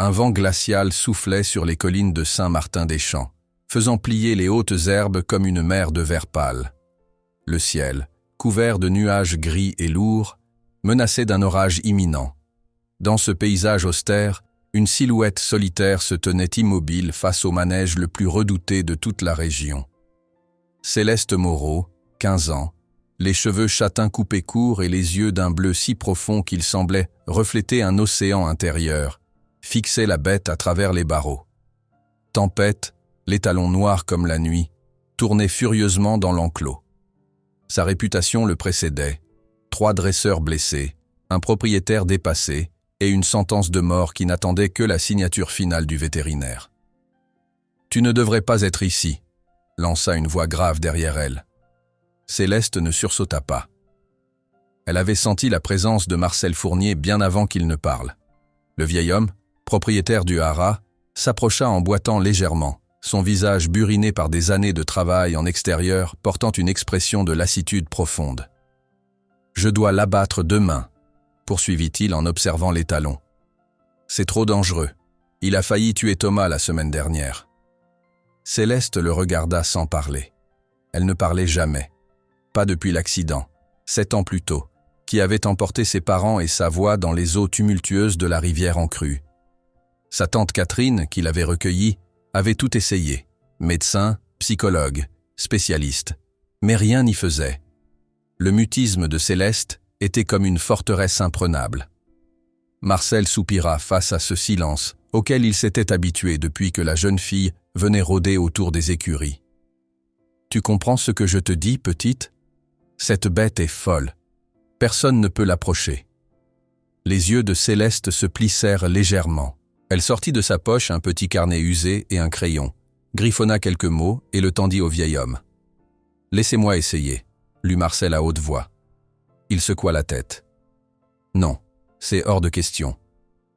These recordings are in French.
Un vent glacial soufflait sur les collines de Saint-Martin-des-Champs, faisant plier les hautes herbes comme une mer de vert pâle. Le ciel, couvert de nuages gris et lourds, menaçait d'un orage imminent. Dans ce paysage austère, une silhouette solitaire se tenait immobile face au manège le plus redouté de toute la région. Céleste Moreau, 15 ans, les cheveux châtains coupés courts et les yeux d'un bleu si profond qu'il semblait refléter un océan intérieur, fixait la bête à travers les barreaux. Tempête, les talons noirs comme la nuit, tournait furieusement dans l'enclos. Sa réputation le précédait. 3 dresseurs blessés, un propriétaire dépassé et une sentence de mort qui n'attendait que la signature finale du vétérinaire. « Tu ne devrais pas être ici », lança une voix grave derrière elle. Céleste ne sursauta pas. Elle avait senti la présence de Marcel Fournier bien avant qu'il ne parle. Le vieil homme, propriétaire du haras, s'approcha en boitant légèrement, son visage buriné par des années de travail en extérieur portant une expression de lassitude profonde. « Je dois l'abattre demain », poursuivit-il en observant les talons. « C'est trop dangereux. Il a failli tuer Thomas la semaine dernière. » Céleste le regarda sans parler. Elle ne parlait jamais. Pas depuis l'accident, 7 ans plus tôt, qui avait emporté ses parents et sa voix dans les eaux tumultueuses de la rivière en crue. Sa tante Catherine, qui l'avait recueillie, avait tout essayé. Médecin, psychologue, spécialiste. Mais rien n'y faisait. Le mutisme de Céleste était comme une forteresse imprenable. Marcel soupira face à ce silence auquel il s'était habitué depuis que la jeune fille venait rôder autour des écuries. « Tu comprends ce que je te dis, petite ? Cette bête est folle. Personne ne peut l'approcher. » Les yeux de Céleste se plissèrent légèrement. Elle sortit de sa poche un petit carnet usé et un crayon, griffonna quelques mots et le tendit au vieil homme. « Laissez-moi essayer », lut Marcel à haute voix. Il secoua la tête. « Non, c'est hors de question.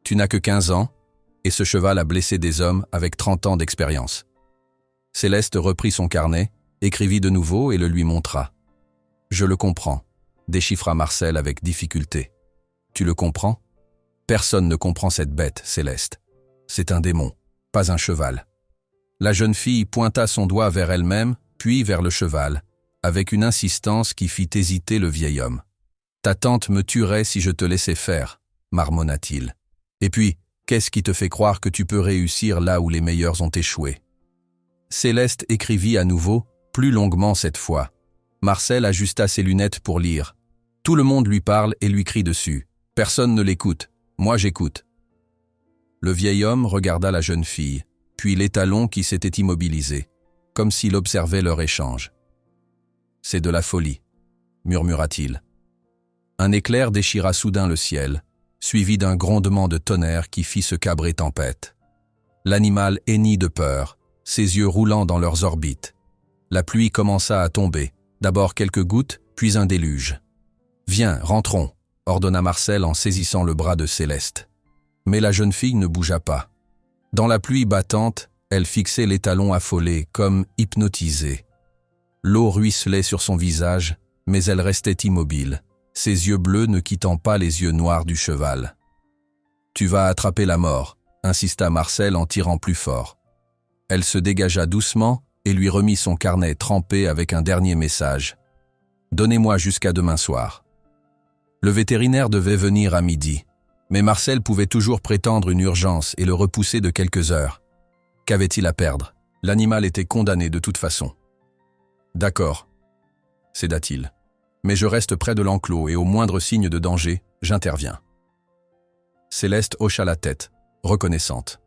Tu n'as que 15 ans, et ce cheval a blessé des hommes avec 30 ans d'expérience. » Céleste reprit son carnet, écrivit de nouveau et le lui montra. « Je le comprends », déchiffra Marcel avec difficulté. « Tu le comprends ? Personne ne comprend cette bête, Céleste. C'est un démon, pas un cheval. » La jeune fille pointa son doigt vers elle-même, puis vers le cheval, avec une insistance qui fit hésiter le vieil homme. « Ta tante me tuerait si je te laissais faire, » marmonna-t-il. « Et puis, qu'est-ce qui te fait croire que tu peux réussir là où les meilleurs ont échoué ?» Céleste écrivit à nouveau, plus longuement cette fois. Marcel ajusta ses lunettes pour lire. Tout le monde lui parle et lui crie dessus. Personne ne l'écoute. Moi j'écoute. Le vieil homme regarda la jeune fille, puis l'étalon qui s'était immobilisé, comme s'il observait leur échange. « C'est de la folie, » murmura-t-il. Un éclair déchira soudain le ciel, suivi d'un grondement de tonnerre qui fit se cabrer Tempête. L'animal hennit de peur, ses yeux roulant dans leurs orbites. La pluie commença à tomber, d'abord quelques gouttes, puis un déluge. « Viens, rentrons », ordonna Marcel en saisissant le bras de Céleste. Mais la jeune fille ne bougea pas. Dans la pluie battante, elle fixait les talons affolés, comme hypnotisée. L'eau ruisselait sur son visage, mais elle restait immobile, ses yeux bleus ne quittant pas les yeux noirs du cheval. « Tu vas attraper la mort », insista Marcel en tirant plus fort. Elle se dégagea doucement et lui remit son carnet trempé avec un dernier message. « Donnez-moi jusqu'à demain soir. » Le vétérinaire devait venir à midi, mais Marcel pouvait toujours prétendre une urgence et le repousser de quelques heures. Qu'avait-il à perdre? L'animal était condamné de toute façon. « D'accord, » céda-t-il. « Mais je reste près de l'enclos et au moindre signe de danger, j'interviens. » Céleste hocha la tête, reconnaissante.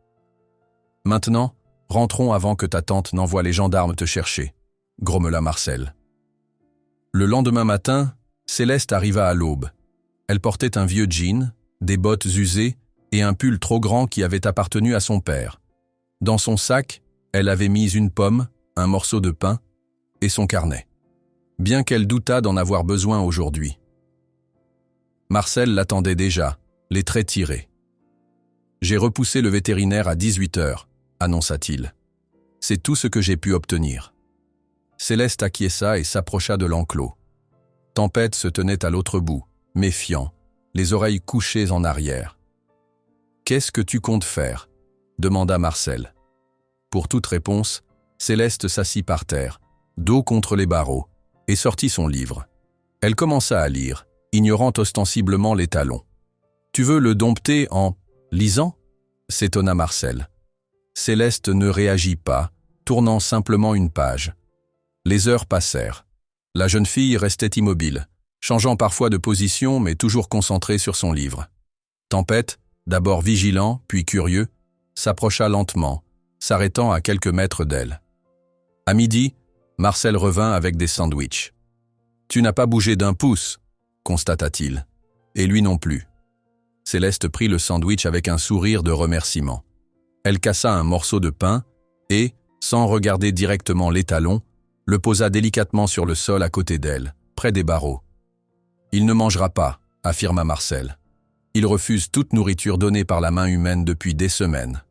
« Maintenant, rentrons avant que ta tante n'envoie les gendarmes te chercher, » grommela Marcel. Le lendemain matin, Céleste arriva à l'aube. Elle portait un vieux jean, des bottes usées et un pull trop grand qui avait appartenu à son père. Dans son sac, elle avait mis une pomme, un morceau de pain et son carnet, bien qu'elle doutât d'en avoir besoin aujourd'hui. Marcel l'attendait déjà, les traits tirés. « J'ai repoussé le vétérinaire à 18h, » annonça-t-il. « C'est tout ce que j'ai pu obtenir. » Céleste acquiesça et s'approcha de l'enclos. Tempête se tenait à l'autre bout, méfiant, les oreilles couchées en arrière. « Qu'est-ce que tu comptes faire » demanda Marcel. Pour toute réponse, Céleste s'assit par terre, dos contre les barreaux, et sortit son livre. Elle commença à lire, ignorant ostensiblement les talons. « Tu veux le dompter en lisant » s'étonna Marcel. Céleste ne réagit pas, tournant simplement une page. Les heures passèrent. La jeune fille restait immobile, changeant parfois de position mais toujours concentrée sur son livre. Tempête, d'abord vigilant puis curieux, s'approcha lentement, s'arrêtant à quelques mètres d'elle. À midi, Marcel revint avec des sandwichs. « Tu n'as pas bougé d'un pouce » constata-t-il. Et lui non plus. Céleste prit le sandwich avec un sourire de remerciement. Elle cassa un morceau de pain et, sans regarder directement les talons, le posa délicatement sur le sol à côté d'elle, près des barreaux. « Il ne mangera pas » affirma Marcel. « Il refuse toute nourriture donnée par la main humaine depuis des semaines. »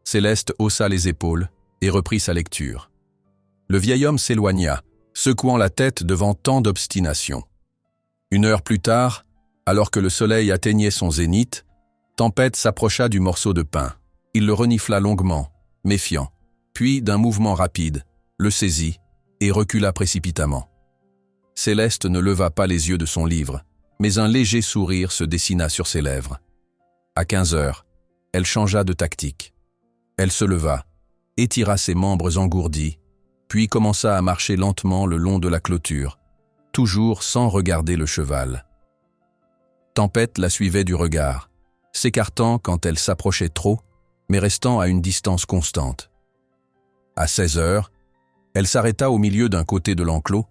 Céleste haussa les épaules et reprit sa lecture. Le vieil homme s'éloigna, secouant la tête devant tant d'obstination. 1 heure plus tard, alors que le soleil atteignait son zénith, Tempête s'approcha du morceau de pain. Il le renifla longuement, méfiant, puis, d'un mouvement rapide, le saisit et recula précipitamment. Céleste ne leva pas les yeux de son livre, mais un léger sourire se dessina sur ses lèvres. À 15 heures, elle changea de tactique. Elle se leva, étira ses membres engourdis, puis commença à marcher lentement le long de la clôture, toujours sans regarder le cheval. Tempête la suivait du regard, s'écartant quand elle s'approchait trop, mais restant à une distance constante. À 16 heures, elle s'arrêta au milieu d'un côté de l'enclos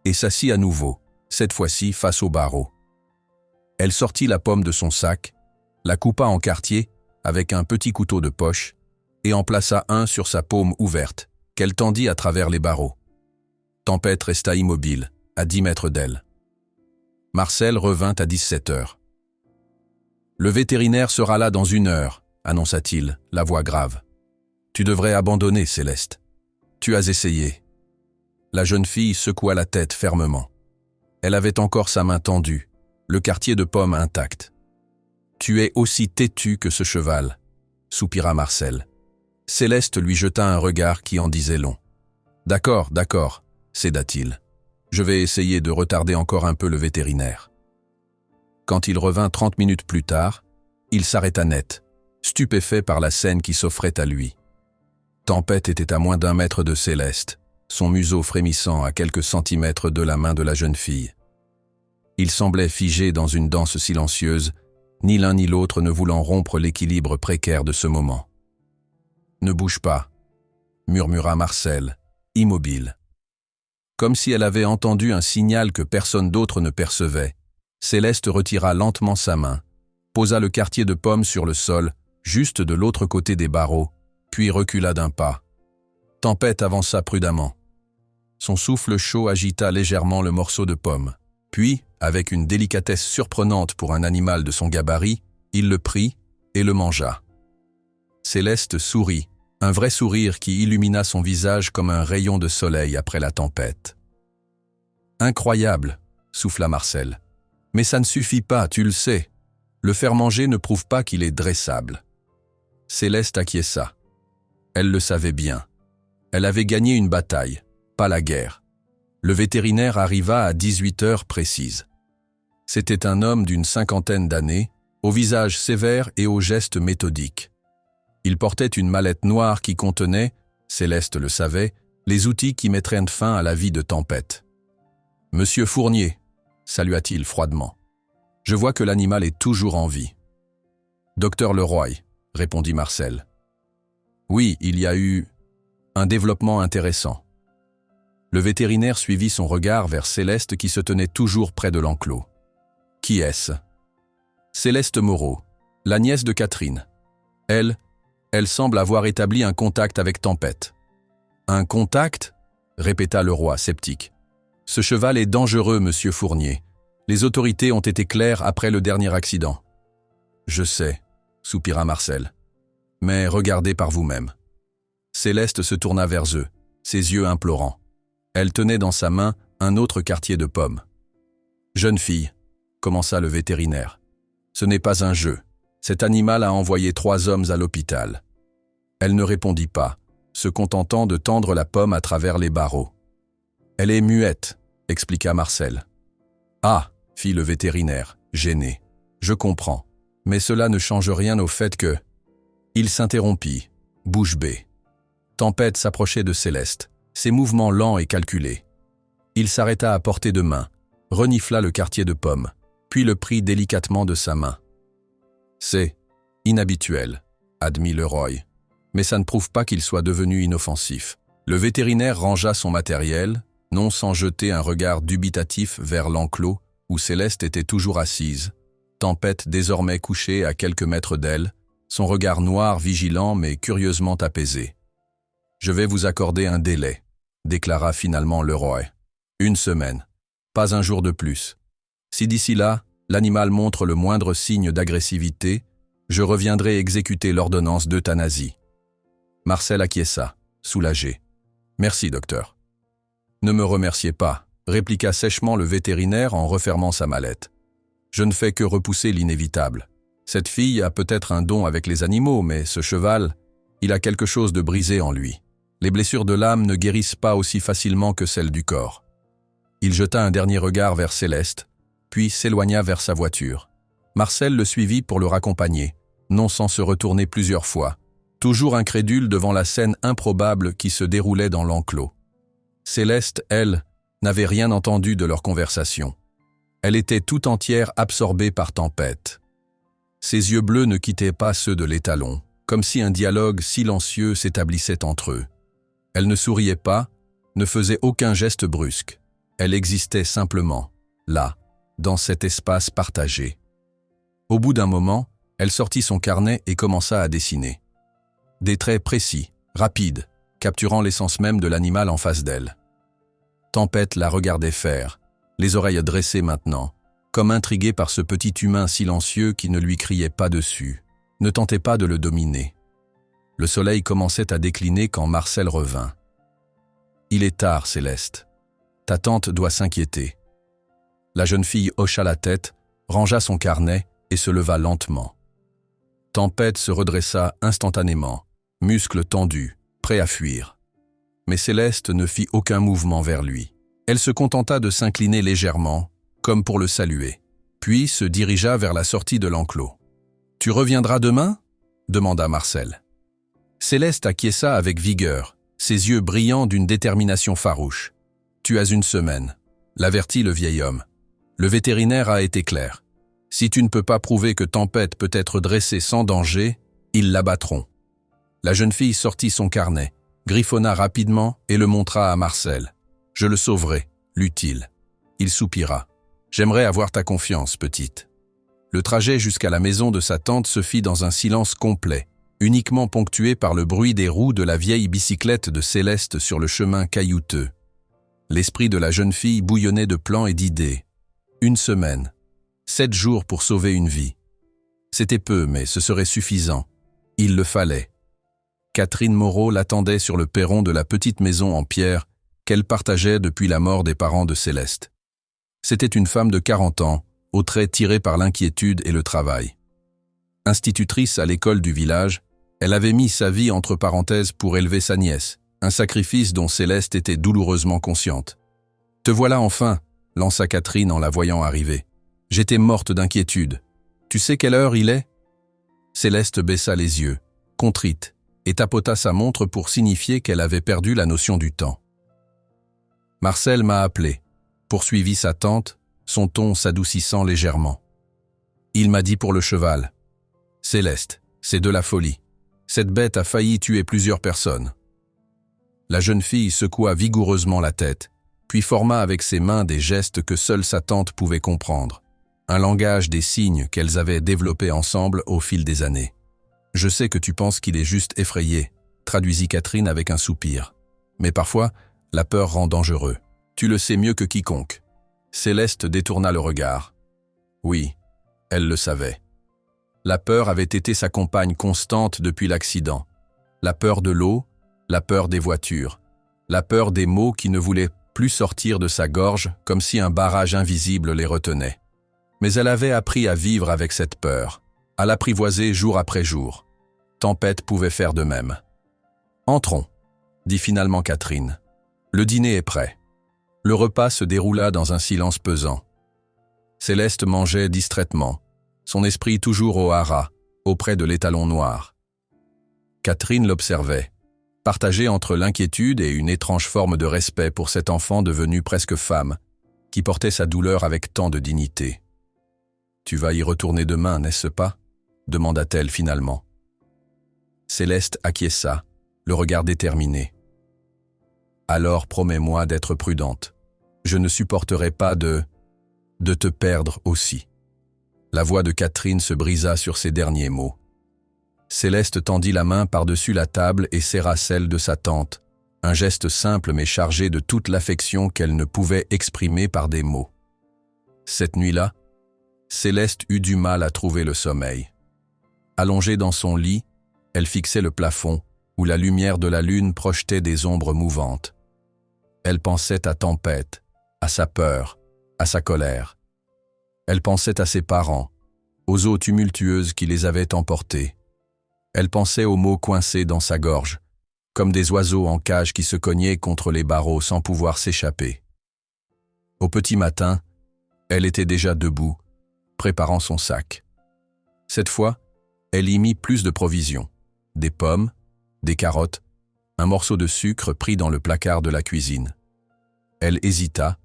et s'assit à nouveau, cette fois-ci face au barreau. Elle sortit la pomme de son sac, la coupa en quartiers avec un petit couteau de poche et en plaça un sur sa paume ouverte, qu'elle tendit à travers les barreaux. Tempête resta immobile, à 10 mètres d'elle. Marcel revint à 17 heures. « Le vétérinaire sera là dans 1 heure, annonça-t-il, la voix grave. Tu devrais abandonner, Céleste. Tu as essayé. » La jeune fille secoua la tête fermement. Elle avait encore sa main tendue, le quartier de pomme intact. « Tu es aussi têtu que ce cheval, » soupira Marcel. Céleste lui jeta un regard qui en disait long. « D'accord, d'accord, » céda-t-il. « Je vais essayer de retarder encore un peu le vétérinaire. » Quand il revint 30 minutes plus tard, il s'arrêta net, stupéfait par la scène qui s'offrait à lui. Tempête était à moins d'1 mètre de Céleste, son museau frémissant à quelques centimètres de la main de la jeune fille. Ils semblaient figés dans une danse silencieuse, ni l'un ni l'autre ne voulant rompre l'équilibre précaire de ce moment. « Ne bouge pas », murmura Marcel, immobile. Comme si elle avait entendu un signal que personne d'autre ne percevait, Céleste retira lentement sa main, posa le quartier de pomme sur le sol, juste de l'autre côté des barreaux, puis recula d'1 pas. Tempête avança prudemment. Son souffle chaud agita légèrement le morceau de pomme. Puis, avec une délicatesse surprenante pour un animal de son gabarit, il le prit et le mangea. Céleste sourit, un vrai sourire qui illumina son visage comme un rayon de soleil après la tempête. « Incroyable !» souffla Marcel. « Mais ça ne suffit pas, tu le sais. Le faire manger ne prouve pas qu'il est dressable. » Céleste acquiesça. Elle le savait bien. Elle avait gagné une bataille, pas la guerre. Le vétérinaire arriva à 18 heures précises. C'était un homme d'une 50aine d'années, au visage sévère et aux gestes méthodiques. Il portait une mallette noire qui contenait, Céleste le savait, les outils qui mettraient fin à la vie de Tempête. « Monsieur Fournier », salua-t-il froidement. « Je vois que l'animal est toujours en vie. »« Docteur Leroy », répondit Marcel. « Oui, il y a eu un développement intéressant. » Le vétérinaire suivit son regard vers Céleste qui se tenait toujours près de l'enclos. « Qui est-ce » ? Céleste Moreau, la nièce de Catherine. Elle semble avoir établi un contact avec Tempête. « Un contact » répéta le roi, sceptique. « Ce cheval est dangereux, monsieur Fournier. Les autorités ont été claires après le dernier accident. »« Je sais, » soupira Marcel. « Mais regardez par vous-même. » Céleste se tourna vers eux, ses yeux implorants. Elle tenait dans sa main un autre quartier de pomme. « Jeune fille, » commença le vétérinaire, « ce n'est pas un jeu. Cet animal a envoyé 3 hommes à l'hôpital. » Elle ne répondit pas, se contentant de tendre la pomme à travers les barreaux. « Elle est muette, » expliqua Marcel. « Ah, » fit le vétérinaire, gêné. « Je comprends, mais cela ne change rien au fait que… » Il s'interrompit, bouche bée. Tempête s'approchait de Céleste, ses mouvements lents et calculés. Il s'arrêta à portée de main, renifla le quartier de pomme, puis le prit délicatement de sa main. « C'est inhabituel, » admit Leroy, mais ça ne prouve pas qu'il soit devenu inoffensif. Le vétérinaire rangea son matériel, non sans jeter un regard dubitatif vers l'enclos où Céleste était toujours assise, Tempête désormais couchée à quelques mètres d'elle, son regard noir vigilant mais curieusement apaisé. « Je vais vous accorder un délai, » déclara finalement Leroy. « 1 semaine, pas un jour de plus. Si d'ici là, l'animal montre le moindre signe d'agressivité, je reviendrai exécuter l'ordonnance d'euthanasie. » Marcel acquiesça, soulagé. « Merci, docteur. » « Ne me remerciez pas, » répliqua sèchement le vétérinaire en refermant sa mallette. « Je ne fais que repousser l'inévitable. Cette fille a peut-être un don avec les animaux, mais ce cheval, il a quelque chose de brisé en lui. Les blessures de l'âme ne guérissent pas aussi facilement que celles du corps. » Il jeta un dernier regard vers Céleste, puis s'éloigna vers sa voiture. Marcel le suivit pour le raccompagner, non sans se retourner plusieurs fois, toujours incrédule devant la scène improbable qui se déroulait dans l'enclos. Céleste, elle, n'avait rien entendu de leur conversation. Elle était tout entière absorbée par Tempête. Ses yeux bleus ne quittaient pas ceux de l'étalon, comme si un dialogue silencieux s'établissait entre eux. Elle ne souriait pas, ne faisait aucun geste brusque. Elle existait simplement, là, dans cet espace partagé. Au bout d'un moment, elle sortit son carnet et commença à dessiner. Des traits précis, rapides, capturant l'essence même de l'animal en face d'elle. Tempête la regardait faire, les oreilles dressées maintenant, comme intriguée par ce petit humain silencieux qui ne lui criait pas dessus, ne tentait pas de le dominer. Le soleil commençait à décliner quand Marcel revint. « Il est tard, Céleste. Ta tante doit s'inquiéter. » La jeune fille hocha la tête, rangea son carnet et se leva lentement. Tempête se redressa instantanément, muscles tendus, prêt à fuir. Mais Céleste ne fit aucun mouvement vers lui. Elle se contenta de s'incliner légèrement, comme pour le saluer, puis se dirigea vers la sortie de l'enclos. « Tu reviendras demain ?» demanda Marcel. Céleste acquiesça avec vigueur, ses yeux brillants d'une détermination farouche. « Tu as 1 semaine, » l'avertit le vieil homme. Le vétérinaire a été clair. Si tu ne peux pas prouver que Tempête peut être dressée sans danger, ils l'abattront. La jeune fille sortit son carnet, griffonna rapidement et le montra à Marcel. « Je le sauverai, » lut-il. Il soupira. « J'aimerais avoir ta confiance, petite. » Le trajet jusqu'à la maison de sa tante se fit dans un silence complet, uniquement ponctué par le bruit des roues de la vieille bicyclette de Céleste sur le chemin caillouteux. L'esprit de la jeune fille bouillonnait de plans et d'idées. 1 semaine, 7 jours pour sauver une vie. C'était peu, mais ce serait suffisant. Il le fallait. Catherine Moreau l'attendait sur le perron de la petite maison en pierre qu'elle partageait depuis la mort des parents de Céleste. C'était une femme de 40 ans, aux traits tirés par l'inquiétude et le travail. Institutrice à l'école du village, elle avait mis sa vie entre parenthèses pour élever sa nièce, un sacrifice dont Céleste était douloureusement consciente. « Te voilà enfin !» lança Catherine en la voyant arriver. « J'étais morte d'inquiétude. Tu sais quelle heure il est ?» Céleste baissa les yeux, contrite, et tapota sa montre pour signifier qu'elle avait perdu la notion du temps. « Marcel m'a appelé, » poursuivit sa tante, son ton s'adoucissant légèrement. « Il m'a dit pour le cheval. Céleste, c'est de la folie. Cette bête a failli tuer plusieurs personnes. » La jeune fille secoua vigoureusement la tête, puis forma avec ses mains des gestes que seule sa tante pouvait comprendre, un langage des signes qu'elles avaient développé ensemble au fil des années. « Je sais que tu penses qu'il est juste effrayé, » traduisit Catherine avec un soupir. « Mais parfois, la peur rend dangereux. Tu le sais mieux que quiconque. » Céleste détourna le regard. Oui, elle le savait. La peur avait été sa compagne constante depuis l'accident. La peur de l'eau, la peur des voitures, la peur des mots qui ne voulaient plus sortir de sa gorge comme si un barrage invisible les retenait. Mais elle avait appris à vivre avec cette peur, à l'apprivoiser jour après jour. Tempête pouvait faire de même. « Entrons », dit finalement Catherine. « Le dîner est prêt. » Le repas se déroula dans un silence pesant. Céleste mangeait distraitement, son esprit toujours au haras, auprès de l'étalon noir. Catherine l'observait, partagée entre l'inquiétude et une étrange forme de respect pour cet enfant devenu presque femme, qui portait sa douleur avec tant de dignité. « Tu vas y retourner demain, n'est-ce pas ?» demanda-t-elle finalement. Céleste acquiesça, le regard déterminé. « Alors promets-moi d'être prudente. Je ne supporterai pas de te perdre aussi. » La voix de Catherine se brisa sur ces derniers mots. Céleste tendit la main par-dessus la table et serra celle de sa tante, un geste simple mais chargé de toute l'affection qu'elle ne pouvait exprimer par des mots. Cette nuit-là, Céleste eut du mal à trouver le sommeil. Allongée dans son lit, elle fixait le plafond, où la lumière de la lune projetait des ombres mouvantes. Elle pensait à Tempête, à sa peur, à sa colère. Elle pensait à ses parents, aux eaux tumultueuses qui les avaient emportés. Elle pensait aux mots coincés dans sa gorge, comme des oiseaux en cage qui se cognaient contre les barreaux sans pouvoir s'échapper. Au petit matin, elle était déjà debout, préparant son sac. Cette fois, elle y mit plus de provisions, des pommes, des carottes, un morceau de sucre pris dans le placard de la cuisine. Elle hésita,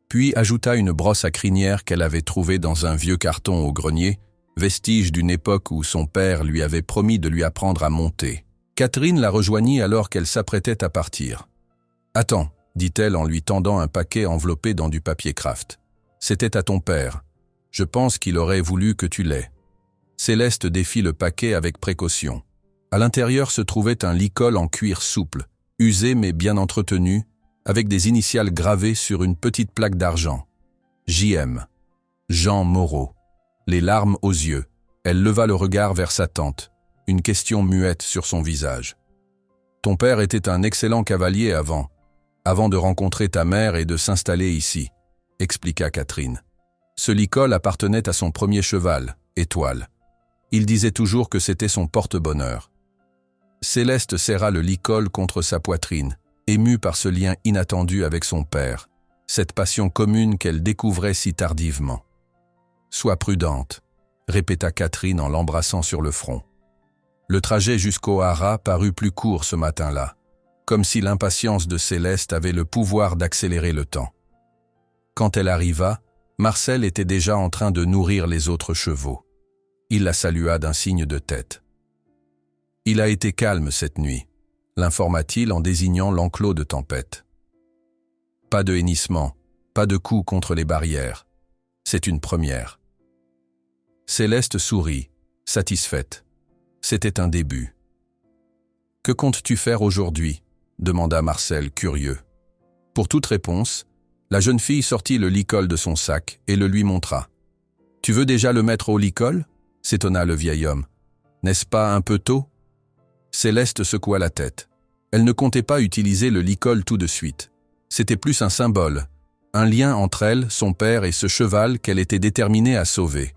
puis ajouta une brosse à crinière qu'elle avait trouvée dans un vieux carton au grenier, vestige d'une époque où son père lui avait promis de lui apprendre à monter. Catherine la rejoignit alors qu'elle s'apprêtait à partir. « Attends », dit-elle en lui tendant un paquet enveloppé dans du papier kraft. « C'était à ton père. Je pense qu'il aurait voulu que tu l'aies. » Céleste défit le paquet avec précaution. À l'intérieur se trouvait un licol en cuir souple, usé mais bien entretenu, avec des initiales gravées sur une petite plaque d'argent. J.M. Jean Moreau. Les larmes aux yeux, elle leva le regard vers sa tante, une question muette sur son visage. « Ton père était un excellent cavalier avant de rencontrer ta mère et de s'installer ici, » expliqua Catherine. Ce licol appartenait à son premier cheval, Étoile. Il disait toujours que c'était son porte-bonheur. Céleste serra le licol contre sa poitrine, émue par ce lien inattendu avec son père, cette passion commune qu'elle découvrait si tardivement. « Sois prudente », répéta Catherine en l'embrassant sur le front. Le trajet jusqu'au haras parut plus court ce matin-là, comme si l'impatience de Céleste avait le pouvoir d'accélérer le temps. Quand elle arriva, Marcel était déjà en train de nourrir les autres chevaux. Il la salua d'un signe de tête. « Il a été calme cette nuit », l'informa-t-il en désignant l'enclos de Tempête. « Pas de hennissement, pas de coups contre les barrières. C'est une première. » Céleste sourit, satisfaite. C'était un début. « Que comptes-tu faire aujourd'hui » demanda Marcel, curieux. Pour toute réponse, la jeune fille sortit le licol de son sac et le lui montra. « Tu veux déjà le mettre au licol » s'étonna le vieil homme. « N'est-ce pas un peu tôt ?» Céleste secoua la tête. Elle ne comptait pas utiliser le licol tout de suite. C'était plus un symbole, un lien entre elle, son père et ce cheval qu'elle était déterminée à sauver.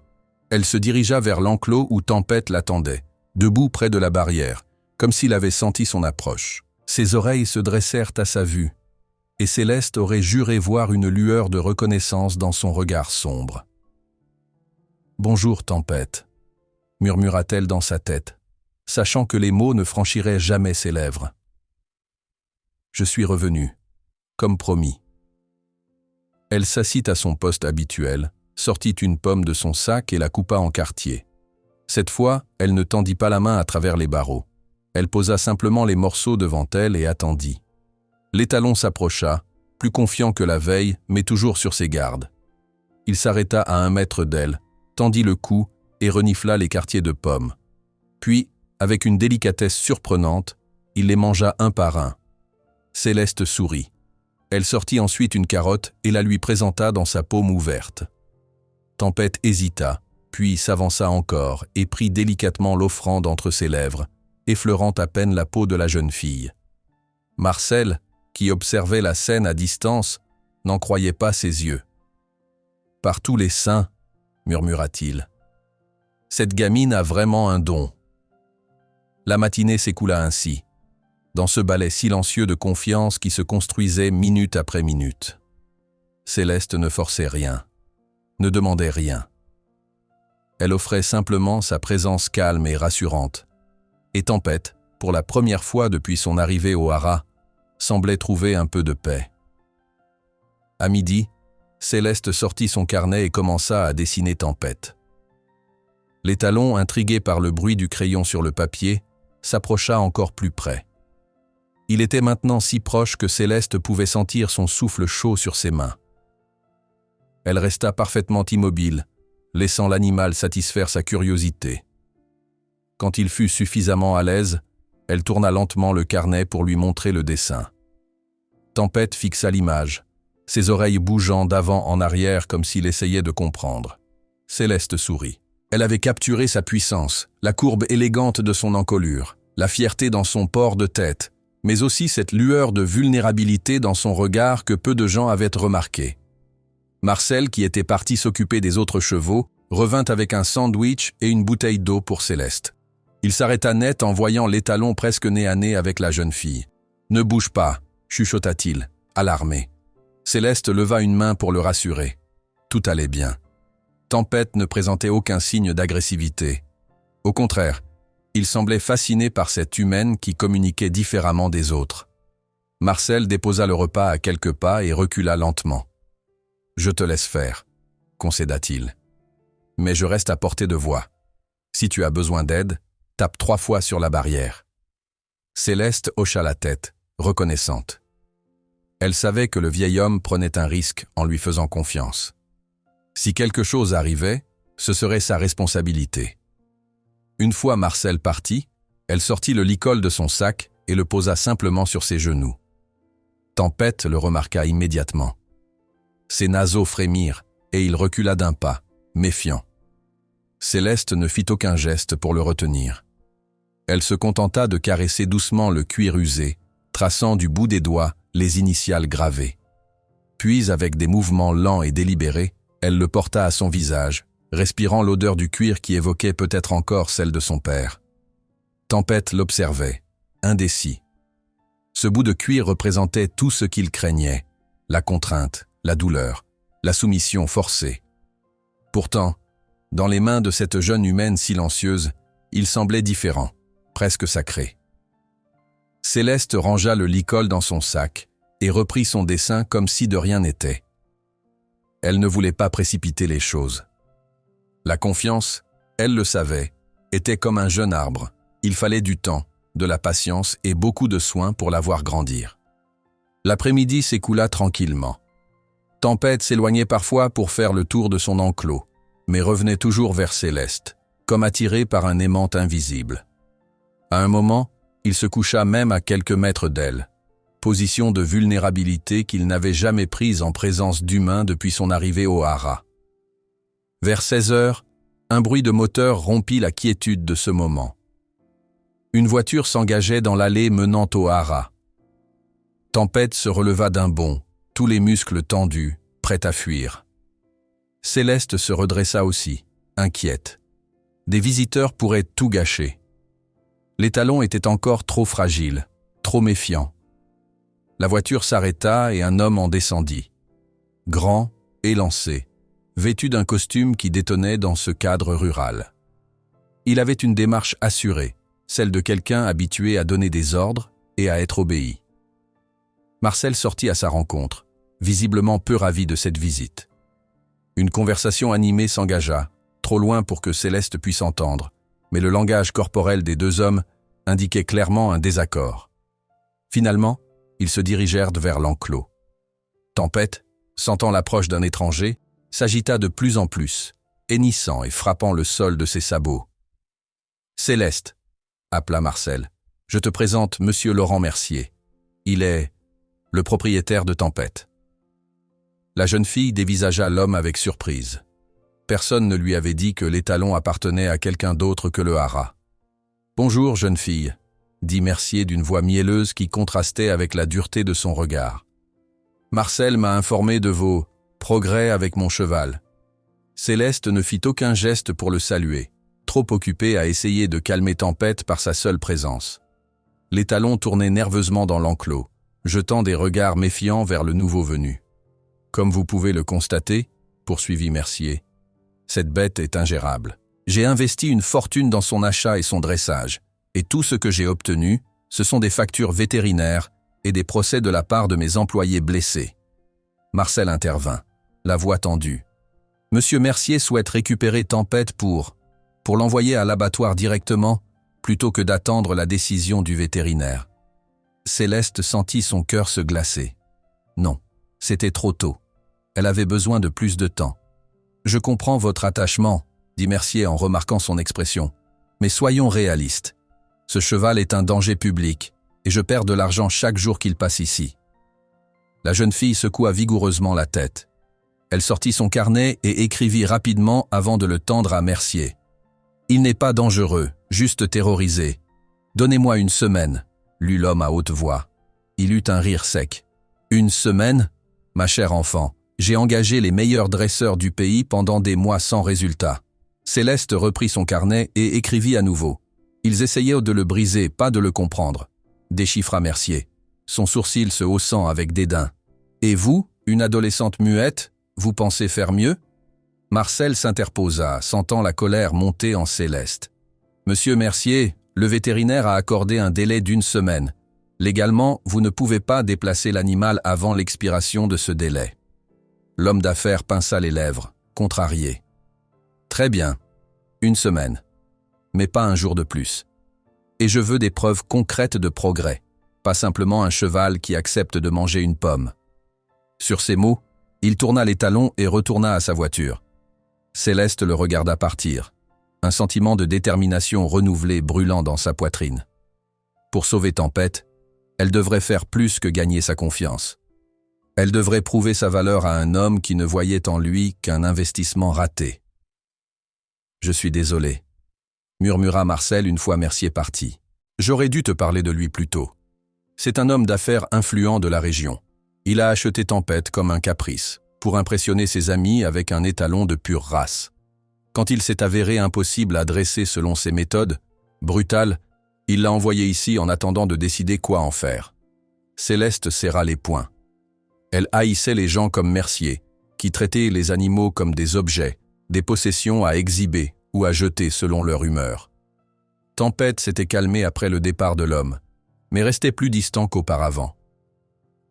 Elle se dirigea vers l'enclos où Tempête l'attendait, debout près de la barrière, comme s'il avait senti son approche. Ses oreilles se dressèrent à sa vue, et Céleste aurait juré voir une lueur de reconnaissance dans son regard sombre. « Bonjour, Tempête », murmura-t-elle dans sa tête, sachant que les mots ne franchiraient jamais ses lèvres. « Je suis revenue, comme promis. » Elle s'assit à son poste habituel, sortit une pomme de son sac et la coupa en quartiers. Cette fois, elle ne tendit pas la main à travers les barreaux. Elle posa simplement les morceaux devant elle et attendit. L'étalon s'approcha, plus confiant que la veille, mais toujours sur ses gardes. Il s'arrêta à 1 mètre d'elle, tendit le cou et renifla les quartiers de pommes. Puis, avec une délicatesse surprenante, il les mangea un par un. Céleste sourit. Elle sortit ensuite une carotte et la lui présenta dans sa paume ouverte. Tempête hésita, puis s'avança encore et prit délicatement l'offrande entre ses lèvres, effleurant à peine la peau de la jeune fille. Marcel, qui observait la scène à distance, n'en croyait pas ses yeux. « Par tous les saints » murmura-t-il. Cette gamine a vraiment un don. » La matinée s'écoula ainsi, dans ce ballet silencieux de confiance qui se construisait minute après minute. Céleste ne forçait rien, ne demandait rien. Elle offrait simplement sa présence calme et rassurante. Et Tempête, pour la première fois depuis son arrivée au haras, semblait trouver un peu de paix. À midi, Céleste sortit son carnet et commença à dessiner Tempête. L'étalon, intrigué par le bruit du crayon sur le papier, s'approcha encore plus près. Il était maintenant si proche que Céleste pouvait sentir son souffle chaud sur ses mains. Elle resta parfaitement immobile, laissant l'animal satisfaire sa curiosité. Quand il fut suffisamment à l'aise, elle tourna lentement le carnet pour lui montrer le dessin. Tempête fixa l'image, ses oreilles bougeant d'avant en arrière comme s'il essayait de comprendre. Céleste sourit. Elle avait capturé sa puissance, la courbe élégante de son encolure, la fierté dans son port de tête, mais aussi cette lueur de vulnérabilité dans son regard que peu de gens avaient remarqué. Marcel, qui était parti s'occuper des autres chevaux, revint avec un sandwich et une bouteille d'eau pour Céleste. Il s'arrêta net en voyant l'étalon presque nez à nez avec la jeune fille. « Ne bouge pas », chuchota-t-il, alarmé. Céleste leva une main pour le rassurer. Tout allait bien. Tempête ne présentait aucun signe d'agressivité. Au contraire, il semblait fasciné par cette humaine qui communiquait différemment des autres. Marcel déposa le repas à quelques pas et recula lentement. « Je te laisse faire », concéda-t-il. « Mais je reste à portée de voix. Si tu as besoin d'aide, tape 3 fois sur la barrière. » Céleste hocha la tête, reconnaissante. Elle savait que le vieil homme prenait un risque en lui faisant confiance. Si quelque chose arrivait, ce serait sa responsabilité. Une fois Marcel parti, elle sortit le licol de son sac et le posa simplement sur ses genoux. Tempête le remarqua immédiatement. Ses naseaux frémirent et il recula d'un pas, méfiant. Céleste ne fit aucun geste pour le retenir. Elle se contenta de caresser doucement le cuir usé, traçant du bout des doigts les initiales gravées. Puis, avec des mouvements lents et délibérés, elle le porta à son visage, respirant l'odeur du cuir qui évoquait peut-être encore celle de son père. Tempête l'observait, indécis. Ce bout de cuir représentait tout ce qu'il craignait, la contrainte, la douleur, la soumission forcée. Pourtant, dans les mains de cette jeune humaine silencieuse, il semblait différent, presque sacré. Céleste rangea le licol dans son sac et reprit son dessin comme si de rien n'était. Elle ne voulait pas précipiter les choses. La confiance, elle le savait, était comme un jeune arbre. Il fallait du temps, de la patience et beaucoup de soins pour la voir grandir. L'après-midi s'écoula tranquillement. Tempête s'éloignait parfois pour faire le tour de son enclos, mais revenait toujours vers Céleste, comme attiré par un aimant invisible. À un moment, il se coucha même à quelques mètres d'elle, position de vulnérabilité qu'il n'avait jamais prise en présence d'humains depuis son arrivée au haras. Vers 16 heures, un bruit de moteur rompit la quiétude de ce moment. Une voiture s'engageait dans l'allée menant au haras. Tempête se releva d'un bond, tous les muscles tendus, prêts à fuir. Céleste se redressa aussi, inquiète. Des visiteurs pourraient tout gâcher. L'étalon était encore trop fragile, trop méfiant. La voiture s'arrêta et un homme en descendit. Grand, élancé, vêtu d'un costume qui détonnait dans ce cadre rural. Il avait une démarche assurée, celle de quelqu'un habitué à donner des ordres et à être obéi. Marcel sortit à sa rencontre, visiblement peu ravi de cette visite. Une conversation animée s'engagea, trop loin pour que Céleste puisse entendre, mais le langage corporel des deux hommes indiquait clairement un désaccord. Finalement, ils se dirigèrent vers l'enclos. Tempête, sentant l'approche d'un étranger, s'agita de plus en plus, hennissant et frappant le sol de ses sabots. « Céleste » appela Marcel. « Je te présente Monsieur Laurent Mercier. Il est le propriétaire de Tempête. » La jeune fille dévisagea l'homme avec surprise. Personne ne lui avait dit que l'étalon appartenait à quelqu'un d'autre que le haras. « Bonjour, jeune fille », dit Mercier d'une voix mielleuse qui contrastait avec la dureté de son regard. « Marcel m'a informé de vos progrès avec mon cheval. » Céleste ne fit aucun geste pour le saluer, trop occupé à essayer de calmer Tempête par sa seule présence. L'étalon tournait nerveusement dans l'enclos, jetant des regards méfiants vers le nouveau venu. « Comme vous pouvez le constater, » poursuivit Mercier, « cette bête est ingérable. J'ai investi une fortune dans son achat et son dressage, et tout ce que j'ai obtenu, ce sont des factures vétérinaires et des procès de la part de mes employés blessés. » Marcel intervint, la voix tendue. « Monsieur Mercier souhaite récupérer Tempête pour l'envoyer à l'abattoir directement, plutôt que d'attendre la décision du vétérinaire. » Céleste sentit son cœur se glacer. Non, c'était trop tôt. Elle avait besoin de plus de temps. « Je comprends votre attachement, » dit Mercier en remarquant son expression. « Mais soyons réalistes. Ce cheval est un danger public, et je perds de l'argent chaque jour qu'il passe ici. » La jeune fille secoua vigoureusement la tête. Elle sortit son carnet et écrivit rapidement avant de le tendre à Mercier. « Il n'est pas dangereux, juste terrorisé. Donnez-moi une semaine, » lut l'homme à haute voix. Il eut un rire sec. « Une semaine ? Ma chère enfant, j'ai engagé les meilleurs dresseurs du pays pendant des mois sans résultat. » Céleste reprit son carnet et écrivit à nouveau. Ils essayaient de le briser, pas de le comprendre, déchiffra Mercier, son sourcil se haussant avec dédain. « Et vous, une adolescente muette, vous pensez faire mieux ?» Marcel s'interposa, sentant la colère monter en Céleste. « Monsieur Mercier, le vétérinaire a accordé un délai d'1 semaine. Légalement, vous ne pouvez pas déplacer l'animal avant l'expiration de ce délai. » L'homme d'affaires pinça les lèvres, contrarié. « Très bien, 1 semaine, mais pas un jour de plus. Et je veux des preuves concrètes de progrès, pas simplement un cheval qui accepte de manger une pomme. » Sur ces mots, il tourna les talons et retourna à sa voiture. Céleste le regarda partir, un sentiment de détermination renouvelé brûlant dans sa poitrine. Pour sauver Tempête, elle devrait faire plus que gagner sa confiance. Elle devrait prouver sa valeur à un homme qui ne voyait en lui qu'un investissement raté. « Je suis désolé, » murmura Marcel une fois Mercier parti. « J'aurais dû te parler de lui plus tôt. C'est un homme d'affaires influent de la région. Il a acheté Tempête comme un caprice, pour impressionner ses amis avec un étalon de pure race. Quand il s'est avéré impossible à dresser selon ses méthodes, brutales, il l'a envoyé ici en attendant de décider quoi en faire. » Céleste serra les poings. Elle haïssait les gens comme Mercier, qui traitaient les animaux comme des objets, des possessions à exhiber ou à jeter selon leur humeur. Tempête s'était calmée après le départ de l'homme, mais restait plus distant qu'auparavant.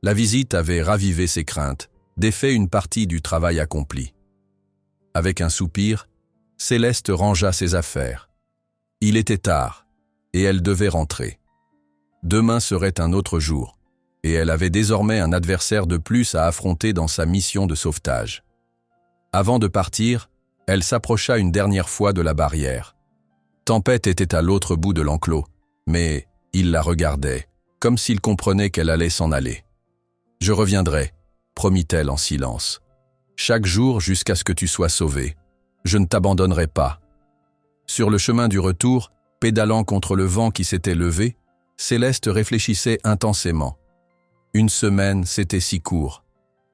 La visite avait ravivé ses craintes, défait une partie du travail accompli. Avec un soupir, Céleste rangea ses affaires. Il était tard, et elle devait rentrer. Demain serait un autre jour, et elle avait désormais un adversaire de plus à affronter dans sa mission de sauvetage. Avant de partir, elle s'approcha une dernière fois de la barrière. Tempête était à l'autre bout de l'enclos, mais il la regardait, comme s'il comprenait qu'elle allait s'en aller. « Je reviendrai », promit-elle en silence. « Chaque jour jusqu'à ce que tu sois sauvé. Je ne t'abandonnerai pas. » Sur le chemin du retour, pédalant contre le vent qui s'était levé, Céleste réfléchissait intensément. 1 semaine, c'était si court.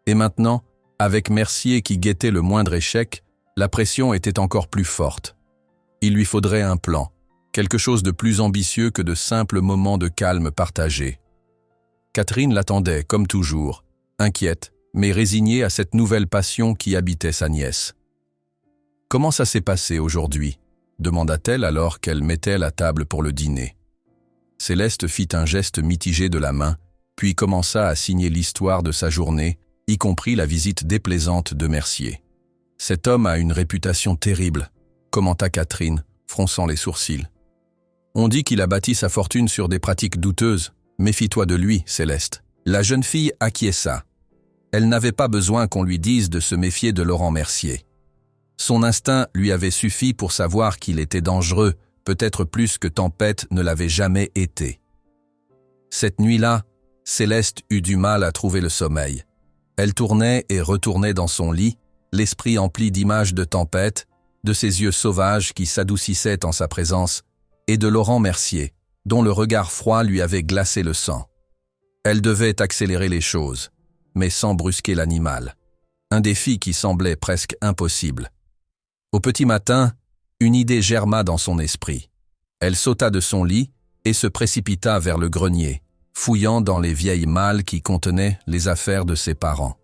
Et maintenant, avec Mercier qui guettait le moindre échec, la pression était encore plus forte. Il lui faudrait un plan, quelque chose de plus ambitieux que de simples moments de calme partagés. Catherine l'attendait, comme toujours, inquiète, mais résignée à cette nouvelle passion qui habitait sa nièce. « Comment ça s'est passé aujourd'hui ?» demanda-t-elle alors qu'elle mettait la table pour le dîner. Céleste fit un geste mitigé de la main, puis commença à signer l'histoire de sa journée, y compris la visite déplaisante de Mercier. « Cet homme a une réputation terrible », commenta Catherine, fronçant les sourcils. « On dit qu'il a bâti sa fortune sur des pratiques douteuses. Méfie-toi de lui, Céleste. » La jeune fille acquiesça. Elle n'avait pas besoin qu'on lui dise de se méfier de Laurent Mercier. Son instinct lui avait suffi pour savoir qu'il était dangereux, peut-être plus que Tempête ne l'avait jamais été. Cette nuit-là, Céleste eut du mal à trouver le sommeil. Elle tournait et retournait dans son lit, l'esprit empli d'images de Tempête, de ses yeux sauvages qui s'adoucissaient en sa présence, et de Laurent Mercier, dont le regard froid lui avait glacé le sang. Elle devait accélérer les choses, mais sans brusquer l'animal. Un défi qui semblait presque impossible. Au petit matin, Une idée germa dans son esprit. Elle sauta de son lit et se précipita vers le grenier, fouillant dans les vieilles malles qui contenaient les affaires de ses parents.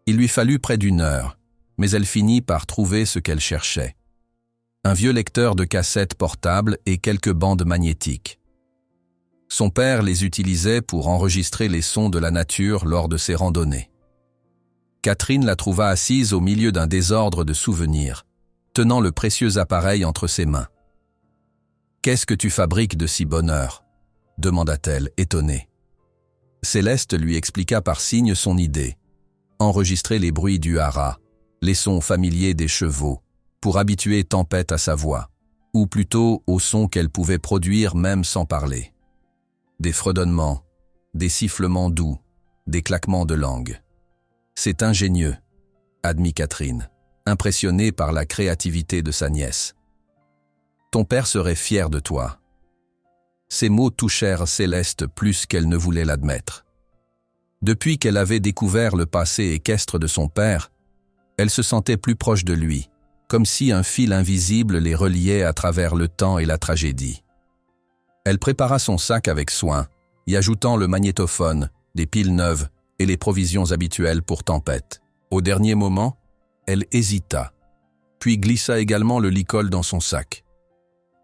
Il lui fallut près d'1 heure, mais elle finit par trouver ce qu'elle cherchait. Un vieux lecteur de cassettes portable et quelques bandes magnétiques. Son père les utilisait pour enregistrer les sons de la nature lors de ses randonnées. Catherine la trouva assise au milieu d'un désordre de souvenirs, tenant le précieux appareil entre ses mains. « Qu'est-ce que tu fabriques de si bonne heure ?» demanda-t-elle, étonnée. Céleste lui expliqua par signe son idée. Enregistrer les bruits du haras, les sons familiers des chevaux, pour habituer Tempête à sa voix, ou plutôt aux sons qu'elle pouvait produire même sans parler. Des fredonnements, des sifflements doux, des claquements de langue. « C'est ingénieux », admit Catherine, impressionnée par la créativité de sa nièce. « Ton père serait fier de toi. » Ces mots touchèrent Céleste plus qu'elle ne voulait l'admettre. Depuis qu'elle avait découvert le passé équestre de son père, elle se sentait plus proche de lui, comme si un fil invisible les reliait à travers le temps et la tragédie. Elle prépara son sac avec soin, y ajoutant le magnétophone, des piles neuves et les provisions habituelles pour Tempête. Au dernier moment, elle hésita, puis glissa également le licol dans son sac.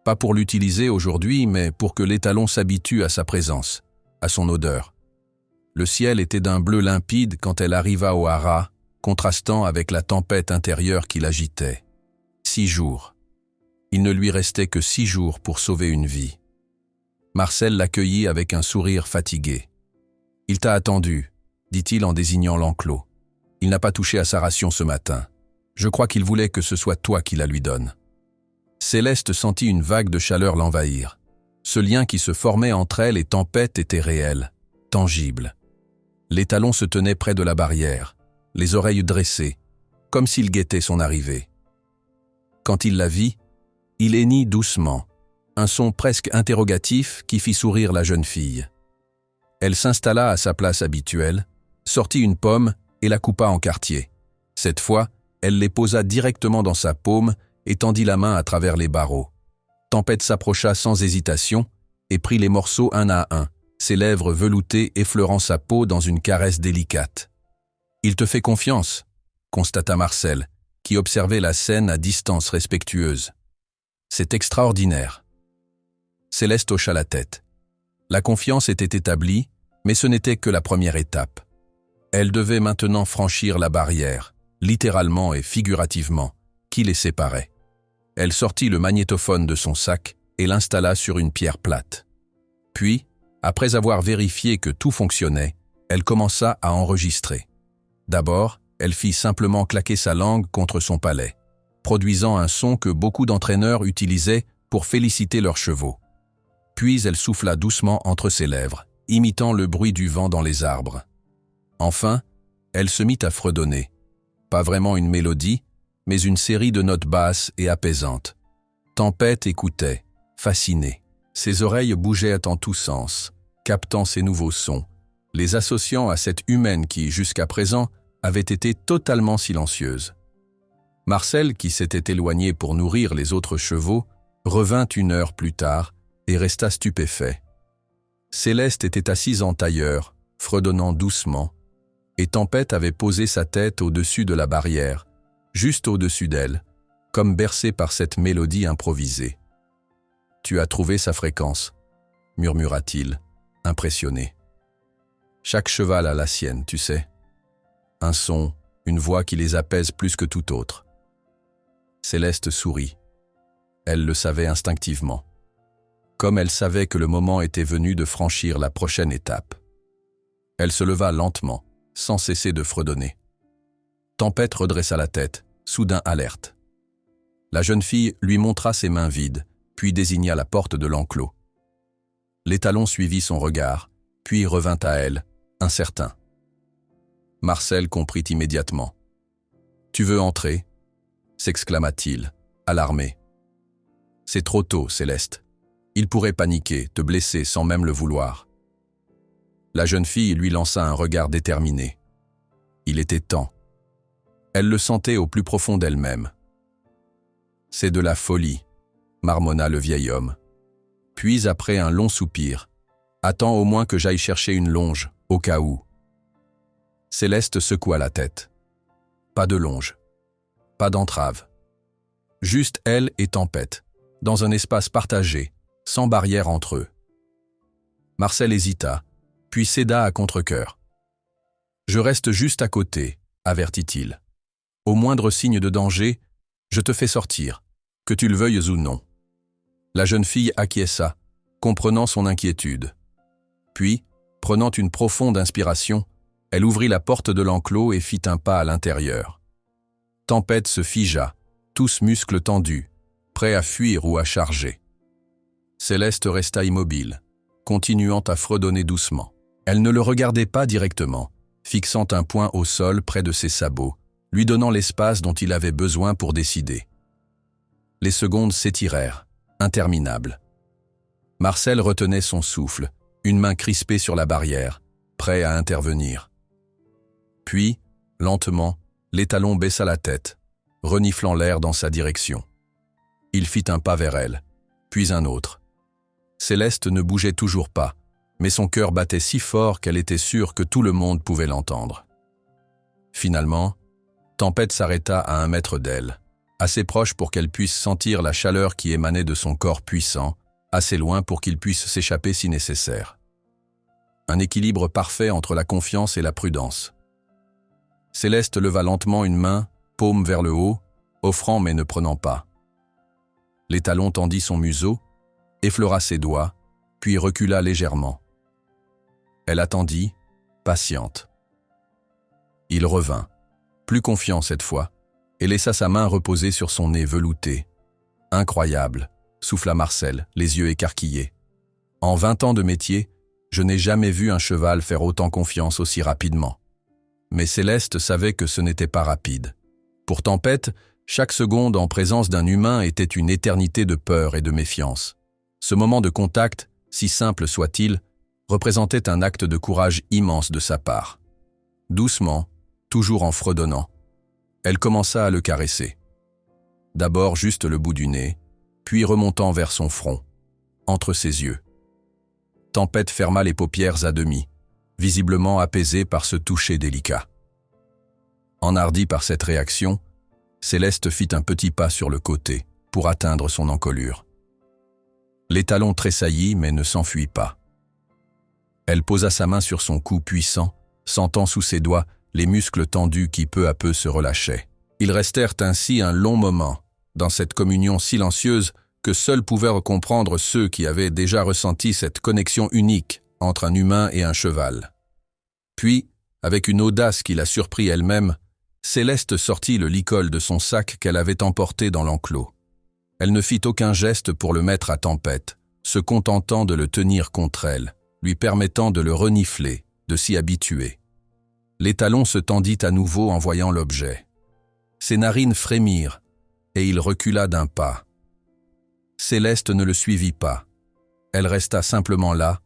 Pas pour l'utiliser aujourd'hui, mais pour que l'étalon s'habitue à sa présence, à son odeur. Le ciel était d'un bleu limpide quand elle arriva au haras, contrastant avec la tempête intérieure qui l'agitait. 6 jours. Il ne lui restait que 6 jours pour sauver une vie. Marcel l'accueillit avec un sourire fatigué. « Il t'a attendu », dit-il en désignant l'enclos. « Il n'a pas touché à sa ration ce matin. Je crois qu'il voulait que ce soit toi qui la lui donne. » Céleste sentit une vague de chaleur l'envahir. Ce lien qui se formait entre elle et Tempête était réel, tangible. L'étalon se tenait près de la barrière, les oreilles dressées, comme s'il guettait son arrivée. Quand il la vit, il hennit doucement, un son presque interrogatif qui fit sourire la jeune fille. Elle s'installa à sa place habituelle, sortit une pomme et la coupa en quartiers. Cette fois, elle les posa directement dans sa paume et tendit la main à travers les barreaux. Tempête s'approcha sans hésitation et prit les morceaux un à un, ses lèvres veloutées effleurant sa peau dans une caresse délicate. « Il te fait confiance », constata Marcel, qui observait la scène à distance respectueuse. « C'est extraordinaire. » Céleste hocha la tête. La confiance était établie, mais ce n'était que la première étape. Elle devait maintenant franchir la barrière, littéralement et figurativement, qui les séparait. Elle sortit le magnétophone de son sac et l'installa sur une pierre plate. Puis, après avoir vérifié que tout fonctionnait, elle commença à enregistrer. D'abord, elle fit simplement claquer sa langue contre son palais, produisant un son que beaucoup d'entraîneurs utilisaient pour féliciter leurs chevaux. Puis elle souffla doucement entre ses lèvres, imitant le bruit du vent dans les arbres. Enfin, elle se mit à fredonner. Pas vraiment une mélodie, mais une série de notes basses et apaisantes. Tempête écoutait, fascinée. Ses oreilles bougeaient en tous sens, captant ces nouveaux sons, les associant à cette humaine qui, jusqu'à présent, avait été totalement silencieuse. Marcel, qui s'était éloigné pour nourrir les autres chevaux, revint 1 heure plus tard et resta stupéfait. Céleste était assise en tailleur, fredonnant doucement, et Tempête avait posé sa tête au-dessus de la barrière, juste au-dessus d'elle, comme bercée par cette mélodie improvisée. « Tu as trouvé sa fréquence », murmura-t-il, impressionné. « Chaque cheval a la sienne, tu sais. Un son, une voix qui les apaise plus que tout autre. » Céleste sourit. Elle le savait instinctivement. Comme elle savait que le moment était venu de franchir la prochaine étape. Elle se leva lentement, sans cesser de fredonner. Tempête redressa la tête, soudain alerte. La jeune fille lui montra ses mains vides, puis désigna la porte de l'enclos. L'étalon suivit son regard, puis revint à elle, incertain. Marcel comprit immédiatement. « Tu veux entrer ?» s'exclama-t-il, alarmé. « C'est trop tôt, Céleste. Il pourrait paniquer, te blesser sans même le vouloir. » La jeune fille lui lança un regard déterminé. Il était temps. Elle le sentait au plus profond d'elle-même. C'est de la folie, marmonna le vieil homme. Puis, après un long soupir, « Attends au moins que j'aille chercher une longe, au cas où. » Céleste secoua la tête. Pas de longe. Pas d'entrave. Juste elle et Tempête, dans un espace partagé, sans barrière entre eux. Marcel hésita, puis céda à contre-cœur. « Je reste juste à côté, » avertit-il. « Au moindre signe de danger, je te fais sortir, que tu le veuilles ou non. » La jeune fille acquiesça, comprenant son inquiétude. Puis, prenant une profonde inspiration, elle ouvrit la porte de l'enclos et fit un pas à l'intérieur. Tempête se figea, tous muscles tendus, prêts à fuir ou à charger. Céleste resta immobile, continuant à fredonner doucement. Elle ne le regardait pas directement, fixant un point au sol près de ses sabots, lui donnant l'espace dont il avait besoin pour décider. Les secondes s'étirèrent, interminables. Marcel retenait son souffle, une main crispée sur la barrière, prêt à intervenir. Puis, lentement, l'étalon baissa la tête, reniflant l'air dans sa direction. Il fit un pas vers elle, puis un autre. Céleste ne bougeait toujours pas, mais son cœur battait si fort qu'elle était sûre que tout le monde pouvait l'entendre. Finalement, Tempête s'arrêta à 1 mètre d'elle, assez proche pour qu'elle puisse sentir la chaleur qui émanait de son corps puissant, assez loin pour qu'il puisse s'échapper si nécessaire. Un équilibre parfait entre la confiance et la prudence. Céleste leva lentement une main, paume vers le haut, offrant mais ne prenant pas. L'étalon tendit son museau, effleura ses doigts, puis recula légèrement. Elle attendit, patiente. Il revint, plus confiant cette fois, et laissa sa main reposer sur son nez velouté. « Incroyable !» souffla Marcel, les yeux écarquillés. « En 20 ans de métier, je n'ai jamais vu un cheval faire autant confiance aussi rapidement. » Mais Céleste savait que ce n'était pas rapide. Pour Tempête, chaque seconde en présence d'un humain était une éternité de peur et de méfiance. Ce moment de contact, si simple soit-il, représentait un acte de courage immense de sa part. Doucement, toujours en fredonnant, elle commença à le caresser. D'abord juste le bout du nez, puis remontant vers son front, entre ses yeux. Tempête ferma les paupières à demi, visiblement apaisée par ce toucher délicat. Enhardie par cette réaction, Céleste fit un petit pas sur le côté pour atteindre son encolure. L'étalon tressaillit mais ne s'enfuit pas. Elle posa sa main sur son cou puissant, sentant sous ses doigts les muscles tendus qui peu à peu se relâchaient. Ils restèrent ainsi un long moment, dans cette communion silencieuse que seuls pouvaient comprendre ceux qui avaient déjà ressenti cette connexion unique entre un humain et un cheval. Puis, avec une audace qui la surprit elle-même, Céleste sortit le licol de son sac qu'elle avait emporté dans l'enclos. Elle ne fit aucun geste pour le mettre à Tempête, se contentant de le tenir contre elle, lui permettant de le renifler, de s'y habituer. L'étalon se tendit à nouveau en voyant l'objet. Ses narines frémirent, et il recula d'un pas. Céleste ne le suivit pas. Elle resta simplement là,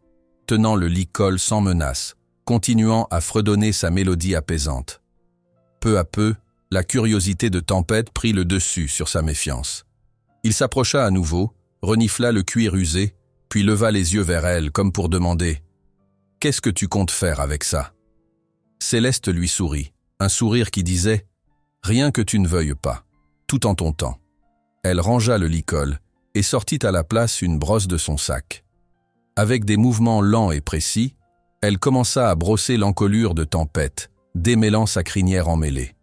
tenant le licol sans menace, continuant à fredonner sa mélodie apaisante. Peu à peu, la curiosité de Tempête prit le dessus sur sa méfiance. Il s'approcha à nouveau, renifla le cuir usé, puis leva les yeux vers elle comme pour demander « Qu'est-ce que tu comptes faire avec ça ?» Céleste lui sourit, un sourire qui disait « Rien que tu ne veuilles pas, tout en ton temps. » Elle rangea le licol et sortit à la place une brosse de son sac. Avec des mouvements lents et précis, elle commença à brosser l'encolure de Tempête, démêlant sa crinière emmêlée.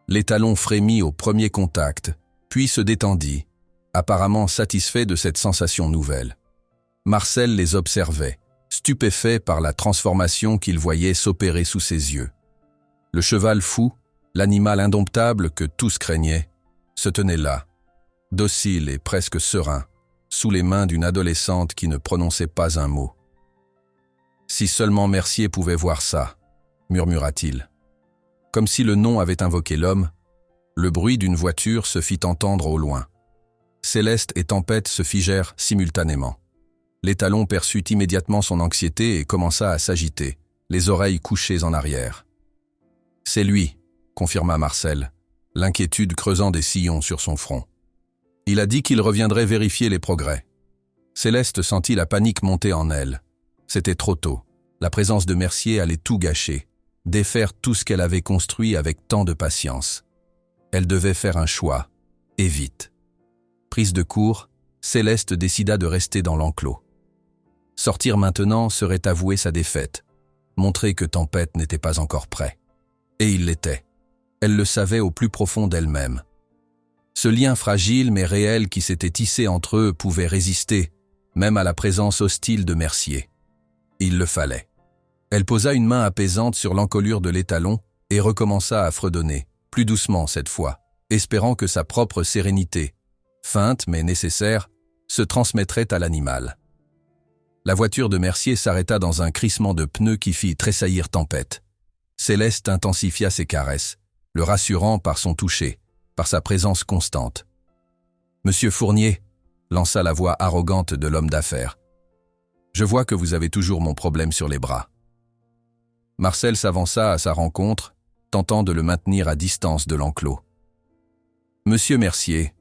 L'étalon frémit au premier contact, puis se détendit, apparemment satisfait de cette sensation nouvelle. Marcel les observait, stupéfait par la transformation qu'il voyait s'opérer sous ses yeux. Le cheval fou, l'animal indomptable que tous craignaient, se tenait là, docile et presque serein, sous les mains d'une adolescente qui ne prononçait pas un mot. « Si seulement Mercier pouvait voir ça », murmura-t-il. Comme si le nom avait invoqué l'homme, le bruit d'une voiture se fit entendre au loin. Céleste et Tempête se figèrent simultanément. L'étalon perçut immédiatement son anxiété et commença à s'agiter, les oreilles couchées en arrière. « C'est lui », confirma Marcel, l'inquiétude creusant des sillons sur son front. Il a dit qu'il reviendrait vérifier les progrès. Céleste sentit la panique monter en elle. C'était trop tôt. La présence de Mercier allait tout gâcher, défaire tout ce qu'elle avait construit avec tant de patience. Elle devait faire un choix, et vite. Prise de court, Céleste décida de rester dans l'enclos. Sortir maintenant serait avouer sa défaite, montrer que Tempête n'était pas encore prêt. Et il l'était. Elle le savait au plus profond d'elle-même. Ce lien fragile mais réel qui s'était tissé entre eux pouvait résister, même à la présence hostile de Mercier. Il le fallait. Elle posa une main apaisante sur l'encolure de l'étalon et recommença à fredonner, plus doucement cette fois, espérant que sa propre sérénité, feinte mais nécessaire, se transmettrait à l'animal. La voiture de Mercier s'arrêta dans un crissement de pneus qui fit tressaillir Tempête. Céleste intensifia ses caresses, le rassurant par son toucher, par sa présence constante. « Monsieur Fournier », lança la voix arrogante de l'homme d'affaires. « Je vois que vous avez toujours mon problème sur les bras. » Marcel s'avança à sa rencontre, tentant de le maintenir à distance de l'enclos. « Monsieur Mercier,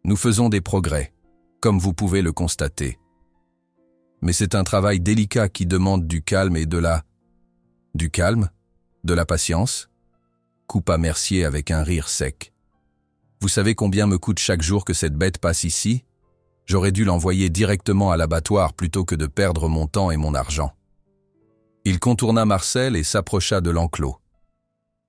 nous faisons des progrès, comme vous pouvez le constater. Mais c'est un travail délicat qui demande du calme et de la... » « Du calme ? De la patience ?» coupa Mercier avec un rire sec. « Vous savez combien me coûte chaque jour que cette bête passe ici ? J'aurais dû l'envoyer directement à l'abattoir plutôt que de perdre mon temps et mon argent. » Il contourna Marcel et s'approcha de l'enclos.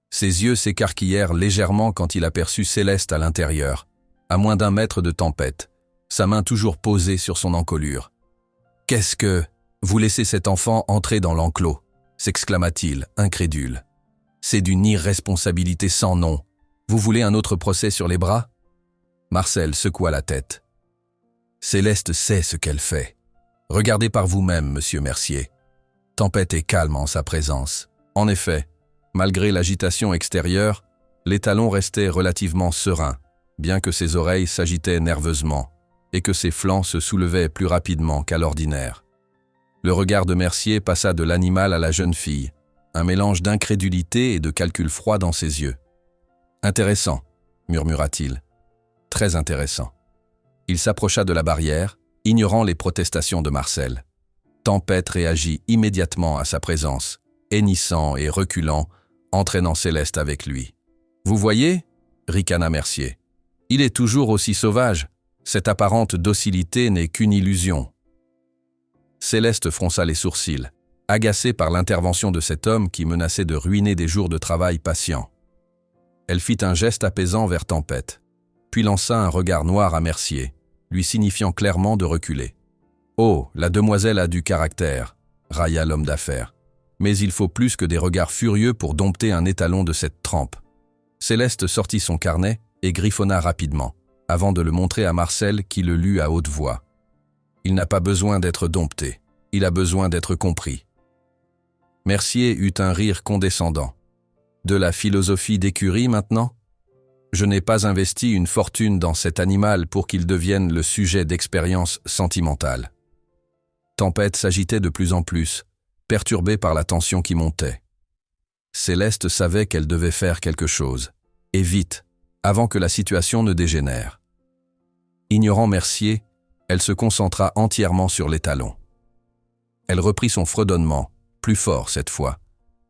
Ses yeux s'écarquillèrent légèrement quand il aperçut Céleste à l'intérieur, à moins d'1 mètre de Tempête, sa main toujours posée sur son encolure. « Qu'est-ce que... Vous laissez cet enfant entrer dans l'enclos ?» s'exclama-t-il, incrédule. « C'est d'une irresponsabilité sans nom. Vous voulez un autre procès sur les bras ?» Marcel secoua la tête. « Céleste sait ce qu'elle fait. Regardez par vous-même, monsieur Mercier. Tempête est calme en sa présence. En effet, malgré l'agitation extérieure, l'étalon restait relativement serein, bien que ses oreilles s'agitaient nerveusement et que ses flancs se soulevaient plus rapidement qu'à l'ordinaire. Le regard de Mercier passa de l'animal à la jeune fille, un mélange d'incrédulité et de calcul froid dans ses yeux. « Intéressant », murmura-t-il. « Très intéressant. » Il s'approcha de la barrière, ignorant les protestations de Marcel. Tempête réagit immédiatement à sa présence, hennissant et reculant, entraînant Céleste avec lui. « Vous voyez » ricana Mercier. « Il est toujours aussi sauvage. Cette apparente docilité n'est qu'une illusion. » Céleste fronça les sourcils, agacée par l'intervention de cet homme qui menaçait de ruiner des jours de travail patients. Elle fit un geste apaisant vers Tempête, puis lança un regard noir à Mercier, lui signifiant clairement de reculer. « Oh, la demoiselle a du caractère », railla l'homme d'affaires. « Mais il faut plus que des regards furieux pour dompter un étalon de cette trempe. » Céleste sortit son carnet et griffonna rapidement, avant de le montrer à Marcel qui le lut à haute voix. Il n'a pas besoin d'être dompté, il a besoin d'être compris. Mercier eut un rire condescendant. De la philosophie d'écurie maintenant ? Je n'ai pas investi une fortune dans cet animal pour qu'il devienne le sujet d'expériences sentimentales. Tempête s'agitait de plus en plus, perturbée par la tension qui montait. Céleste savait qu'elle devait faire quelque chose, et vite, avant que la situation ne dégénère. Ignorant Mercier, elle se concentra entièrement sur l'étalon. Elle reprit son fredonnement, plus fort cette fois,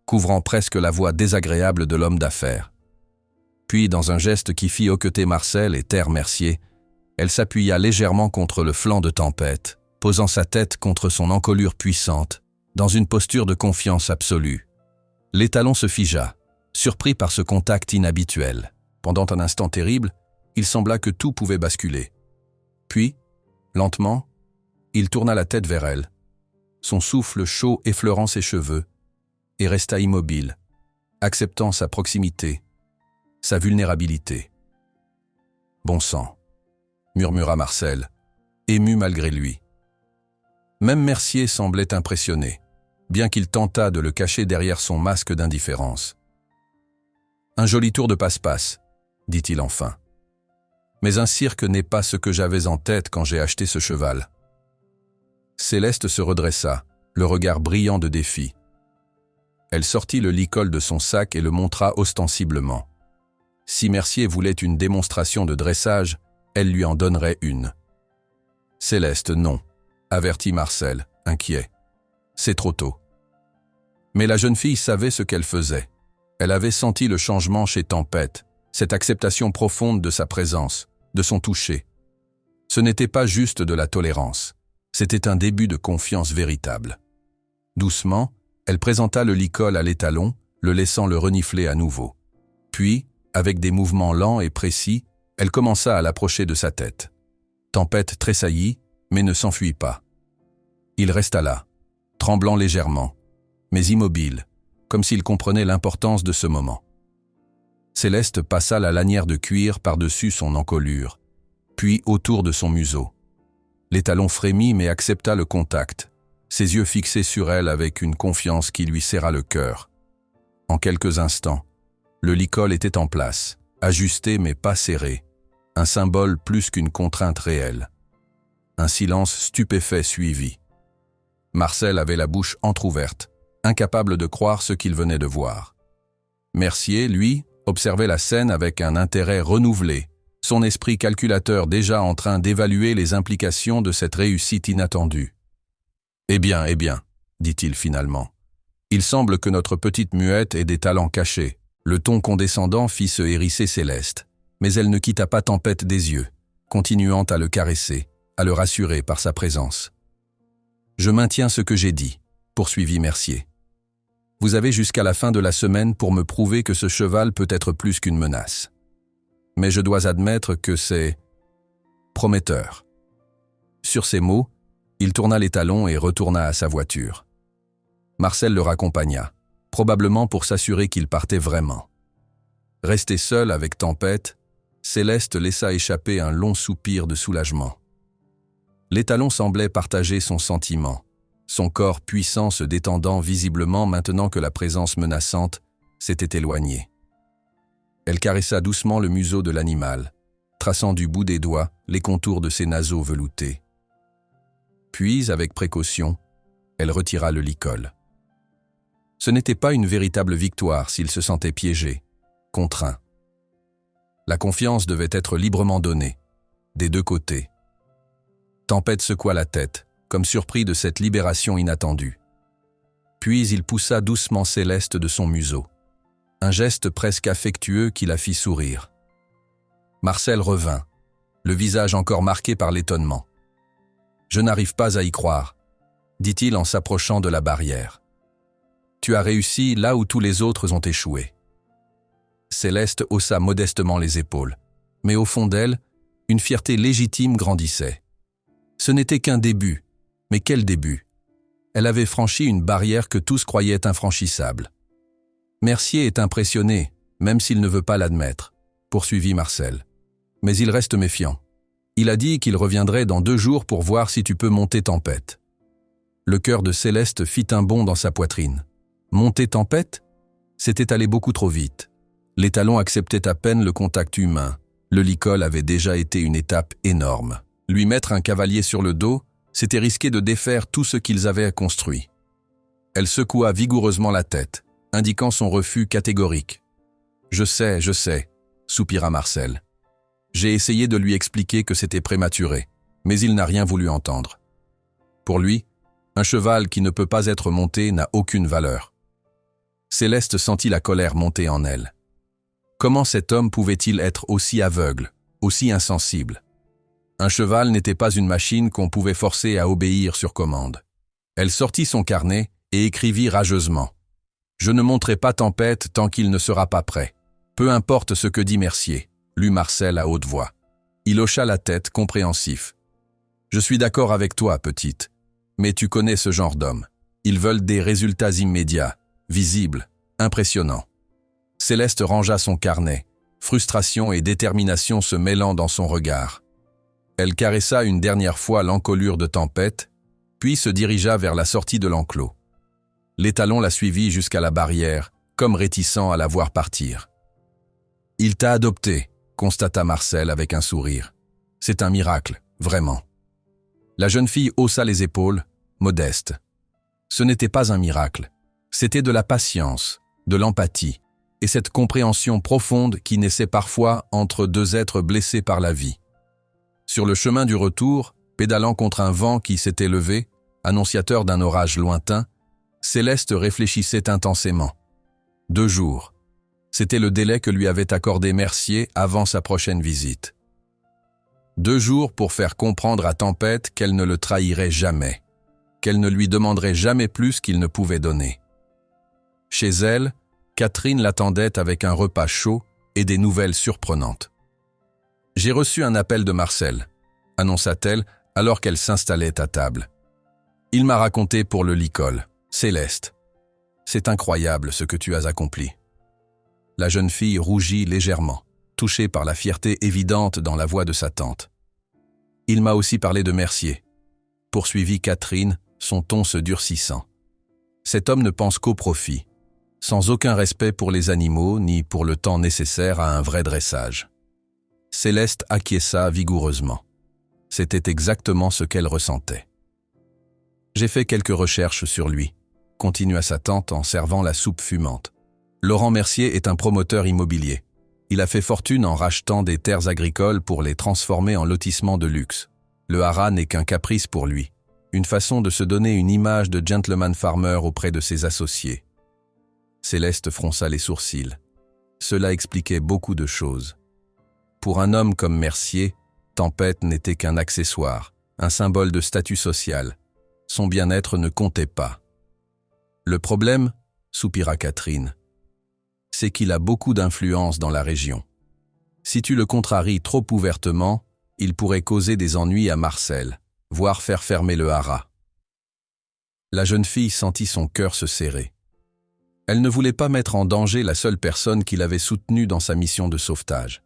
couvrant presque la voix désagréable de l'homme d'affaires. Puis, dans un geste qui fit hoqueter Marcel et taire Mercier, elle s'appuya légèrement contre le flanc de Tempête, posant sa tête contre son encolure puissante, dans une posture de confiance absolue. L'étalon se figea, surpris par ce contact inhabituel. Pendant un instant terrible, il sembla que tout pouvait basculer. Puis, lentement, il tourna la tête vers elle, son souffle chaud effleurant ses cheveux, et resta immobile, acceptant sa proximité, sa vulnérabilité. « Bon sang », murmura Marcel, ému malgré lui. Même Mercier semblait impressionné, bien qu'il tentât de le cacher derrière son masque d'indifférence. « Un joli tour de passe-passe », dit-il enfin. « Mais un cirque n'est pas ce que j'avais en tête quand j'ai acheté ce cheval. » Céleste se redressa, le regard brillant de défi. Elle sortit le licol de son sac et le montra ostensiblement. Si Mercier voulait une démonstration de dressage, elle lui en donnerait une. Céleste, non, avertit Marcel, inquiet. C'est trop tôt. Mais la jeune fille savait ce qu'elle faisait. Elle avait senti le changement chez Tempête, cette acceptation profonde de sa présence, de son toucher. Ce n'était pas juste de la tolérance, c'était un début de confiance véritable. Doucement, elle présenta le licol à l'étalon, le laissant le renifler à nouveau. Puis, avec des mouvements lents et précis, elle commença à l'approcher de sa tête. Tempête tressaillit, mais ne s'enfuit pas. Il resta là, tremblant légèrement, mais immobile, comme s'il comprenait l'importance de ce moment. Céleste passa la lanière de cuir par-dessus son encolure, puis autour de son museau. L'étalon frémit mais accepta le contact, ses yeux fixés sur elle avec une confiance qui lui serra le cœur. En quelques instants, le licol était en place, ajusté mais pas serré, un symbole plus qu'une contrainte réelle. Un silence stupéfait suivit. Marcel avait la bouche entr'ouverte, incapable de croire ce qu'il venait de voir. Mercier, lui, observait la scène avec un intérêt renouvelé, son esprit calculateur déjà en train d'évaluer les implications de cette réussite inattendue. « Eh bien, dit-il finalement. Il semble que notre petite muette ait des talents cachés. » Le ton condescendant fit se hérisser Céleste, mais elle ne quitta pas Tempête des yeux, continuant à le caresser, à le rassurer par sa présence. « Je maintiens ce que j'ai dit, » poursuivit Mercier. « Vous avez jusqu'à la fin de la semaine pour me prouver que ce cheval peut être plus qu'une menace. Mais je dois admettre que c'est prometteur. » Sur ces mots, il tourna les talons et retourna à sa voiture. Marcel le raccompagna, probablement pour s'assurer qu'il partait vraiment. Resté seul avec Tempête, Céleste laissa échapper un long soupir de soulagement. L'étalon semblait partager son sentiment, son corps puissant se détendant visiblement maintenant que la présence menaçante s'était éloignée. Elle caressa doucement le museau de l'animal, traçant du bout des doigts les contours de ses naseaux veloutés. Puis, avec précaution, elle retira le licol. Ce n'était pas une véritable victoire s'il se sentait piégé, contraint. La confiance devait être librement donnée, des deux côtés. Tempête secoua la tête, comme surpris de cette libération inattendue. Puis il poussa doucement Céleste de son museau, un geste presque affectueux qui la fit sourire. Marcel revint, le visage encore marqué par l'étonnement. « Je n'arrive pas à y croire », dit-il en s'approchant de la barrière. Tu as réussi là où tous les autres ont échoué. Céleste haussa modestement les épaules, mais au fond d'elle, une fierté légitime grandissait. Ce n'était qu'un début, mais quel début! Elle avait franchi une barrière que tous croyaient infranchissable. Mercier est impressionné, même s'il ne veut pas l'admettre, poursuivit Marcel. Mais il reste méfiant. Il a dit qu'il reviendrait dans 2 jours pour voir si tu peux monter Tempête. Le cœur de Céleste fit un bond dans sa poitrine. Monter Tempête? C'était allé beaucoup trop vite. L'étalon acceptait à peine le contact humain. Le licol avait déjà été une étape énorme. Lui mettre un cavalier sur le dos, c'était risquer de défaire tout ce qu'ils avaient construit. Elle secoua vigoureusement la tête, indiquant son refus catégorique. « Je sais, » soupira Marcel. J'ai essayé de lui expliquer que c'était prématuré, mais il n'a rien voulu entendre. Pour lui, un cheval qui ne peut pas être monté n'a aucune valeur. Céleste sentit la colère monter en elle. Comment cet homme pouvait-il être aussi aveugle, aussi insensible? Un cheval n'était pas une machine qu'on pouvait forcer à obéir sur commande. Elle sortit son carnet et écrivit rageusement. « Je ne monterai pas Tempête tant qu'il ne sera pas prêt. Peu importe ce que dit Mercier, » lut Marcel à haute voix. Il hocha la tête, compréhensif. « Je suis d'accord avec toi, petite, mais tu connais ce genre d'hommes. Ils veulent des résultats immédiats, visibles, impressionnants. » Céleste rangea son carnet, frustration et détermination se mêlant dans son regard. Elle caressa une dernière fois l'encolure de Tempête, puis se dirigea vers la sortie de l'enclos. L'étalon la suivit jusqu'à la barrière, comme réticent à la voir partir. « Il t'a adopté », constata Marcel avec un sourire. « C'est un miracle, vraiment. » La jeune fille haussa les épaules, modeste. Ce n'était pas un miracle, c'était de la patience, de l'empathie, et cette compréhension profonde qui naissait parfois entre 2 êtres blessés par la vie. Sur le chemin du retour, pédalant contre un vent qui s'était levé, annonciateur d'un orage lointain, Céleste réfléchissait intensément. 2 jours. C'était le délai que lui avait accordé Mercier avant sa prochaine visite. 2 jours pour faire comprendre à Tempête qu'elle ne le trahirait jamais, qu'elle ne lui demanderait jamais plus qu'il ne pouvait donner. Chez elle, Catherine l'attendait avec un repas chaud et des nouvelles surprenantes. « J'ai reçu un appel de Marcel », annonça-t-elle alors qu'elle s'installait à table. « Il m'a raconté pour le licol. Céleste, c'est incroyable ce que tu as accompli. » La jeune fille rougit légèrement, touchée par la fierté évidente dans la voix de sa tante. « Il m'a aussi parlé de Mercier, » poursuivit Catherine, son ton se durcissant. « Cet homme ne pense qu'au profit, sans aucun respect pour les animaux ni pour le temps nécessaire à un vrai dressage. » Céleste acquiesça vigoureusement. C'était exactement ce qu'elle ressentait. « J'ai fait quelques recherches sur lui », continua sa tante en servant la soupe fumante. « Laurent Mercier est un promoteur immobilier. Il a fait fortune en rachetant des terres agricoles pour les transformer en lotissements de luxe. Le haras n'est qu'un caprice pour lui, une façon de se donner une image de gentleman farmer auprès de ses associés. » Céleste fronça les sourcils. Cela expliquait beaucoup de choses. Pour un homme comme Mercier, Tempête n'était qu'un accessoire, un symbole de statut social. Son bien-être ne comptait pas. « Le problème, soupira Catherine, c'est qu'il a beaucoup d'influence dans la région. Si tu le contraries trop ouvertement, il pourrait causer des ennuis à Marcel, voire faire fermer le haras. » La jeune fille sentit son cœur se serrer. Elle ne voulait pas mettre en danger la seule personne qui l'avait soutenue dans sa mission de sauvetage.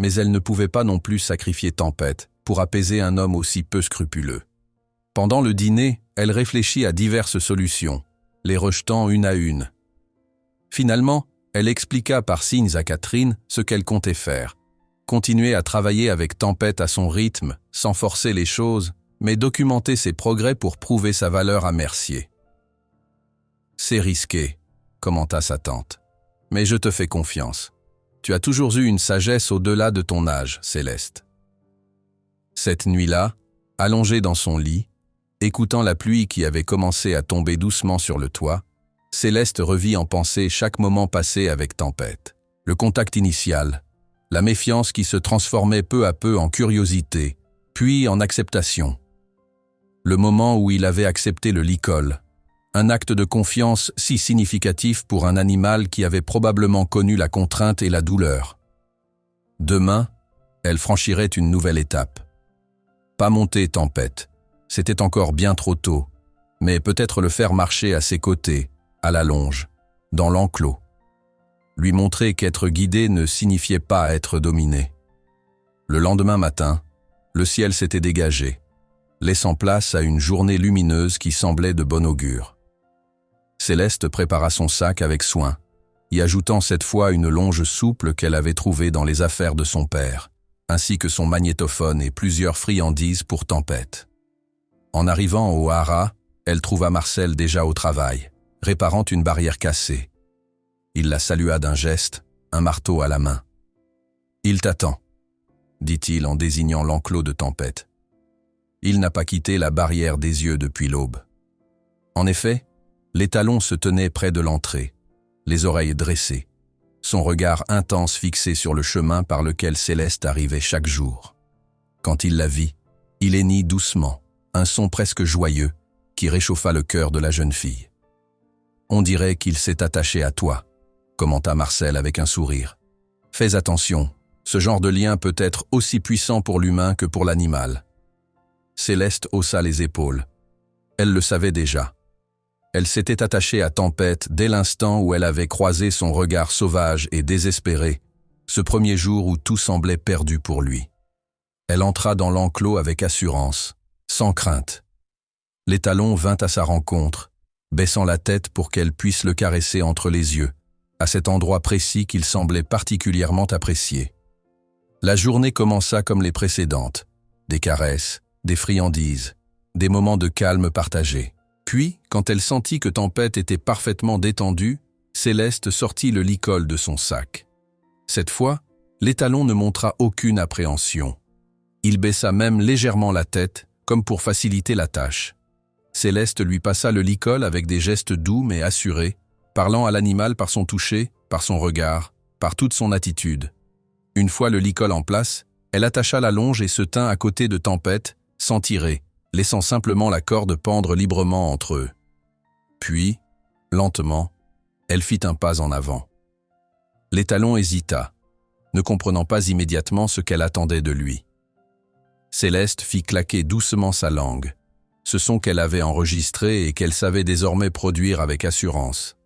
Mais elle ne pouvait pas non plus sacrifier Tempête pour apaiser un homme aussi peu scrupuleux. Pendant le dîner, elle réfléchit à diverses solutions, les rejetant une à une. Finalement, elle expliqua par signes à Catherine ce qu'elle comptait faire. Continuer à travailler avec Tempête à son rythme, sans forcer les choses, mais documenter ses progrès pour prouver sa valeur à Mercier. « C'est risqué », commenta sa tante, « mais je te fais confiance. Tu as toujours eu une sagesse au-delà de ton âge, Céleste. » Cette nuit-là, allongée dans son lit, écoutant la pluie qui avait commencé à tomber doucement sur le toit, Céleste revit en pensée chaque moment passé avec Tempête. Le contact initial, la méfiance qui se transformait peu à peu en curiosité, puis en acceptation. Le moment où il avait accepté le licol, un acte de confiance si significatif pour un animal qui avait probablement connu la contrainte et la douleur. Demain, elle franchirait une nouvelle étape. Pas monter Tempête, c'était encore bien trop tôt, mais peut-être le faire marcher à ses côtés, à la longe, dans l'enclos. Lui montrer qu'être guidé ne signifiait pas être dominé. Le lendemain matin, le ciel s'était dégagé, laissant place à une journée lumineuse qui semblait de bon augure. Céleste prépara son sac avec soin, y ajoutant cette fois une longe souple qu'elle avait trouvée dans les affaires de son père, ainsi que son magnétophone et plusieurs friandises pour Tempête. En arrivant au haras, elle trouva Marcel déjà au travail, réparant une barrière cassée. Il la salua d'un geste, un marteau à la main. « Il t'attend », dit-il en désignant l'enclos de Tempête. Il n'a pas quitté la barrière des yeux depuis l'aube. En effet, l'étalon se tenait près de l'entrée, les oreilles dressées, son regard intense fixé sur le chemin par lequel Céleste arrivait chaque jour. Quand il la vit, il hennit doucement, un son presque joyeux qui réchauffa le cœur de la jeune fille. « On dirait qu'il s'est attaché à toi », commenta Marcel avec un sourire. « Fais attention, ce genre de lien peut être aussi puissant pour l'humain que pour l'animal. » Céleste haussa les épaules. Elle le savait déjà. Elle s'était attachée à Tempête dès l'instant où elle avait croisé son regard sauvage et désespéré, ce premier jour où tout semblait perdu pour lui. Elle entra dans l'enclos avec assurance, sans crainte. L'étalon vint à sa rencontre, baissant la tête pour qu'elle puisse le caresser entre les yeux, à cet endroit précis qu'il semblait particulièrement apprécier. La journée commença comme les précédentes, des caresses, des friandises, des moments de calme partagés. Puis, quand elle sentit que Tempête était parfaitement détendue, Céleste sortit le licol de son sac. Cette fois, l'étalon ne montra aucune appréhension. Il baissa même légèrement la tête, comme pour faciliter la tâche. Céleste lui passa le licol avec des gestes doux mais assurés, parlant à l'animal par son toucher, par son regard, par toute son attitude. Une fois le licol en place, elle attacha la longe et se tint à côté de Tempête, sans tirer, laissant simplement la corde pendre librement entre eux. Puis, lentement, elle fit un pas en avant. L'étalon hésita, ne comprenant pas immédiatement ce qu'elle attendait de lui. Céleste fit claquer doucement sa langue, ce son qu'elle avait enregistré et qu'elle savait désormais produire avec assurance.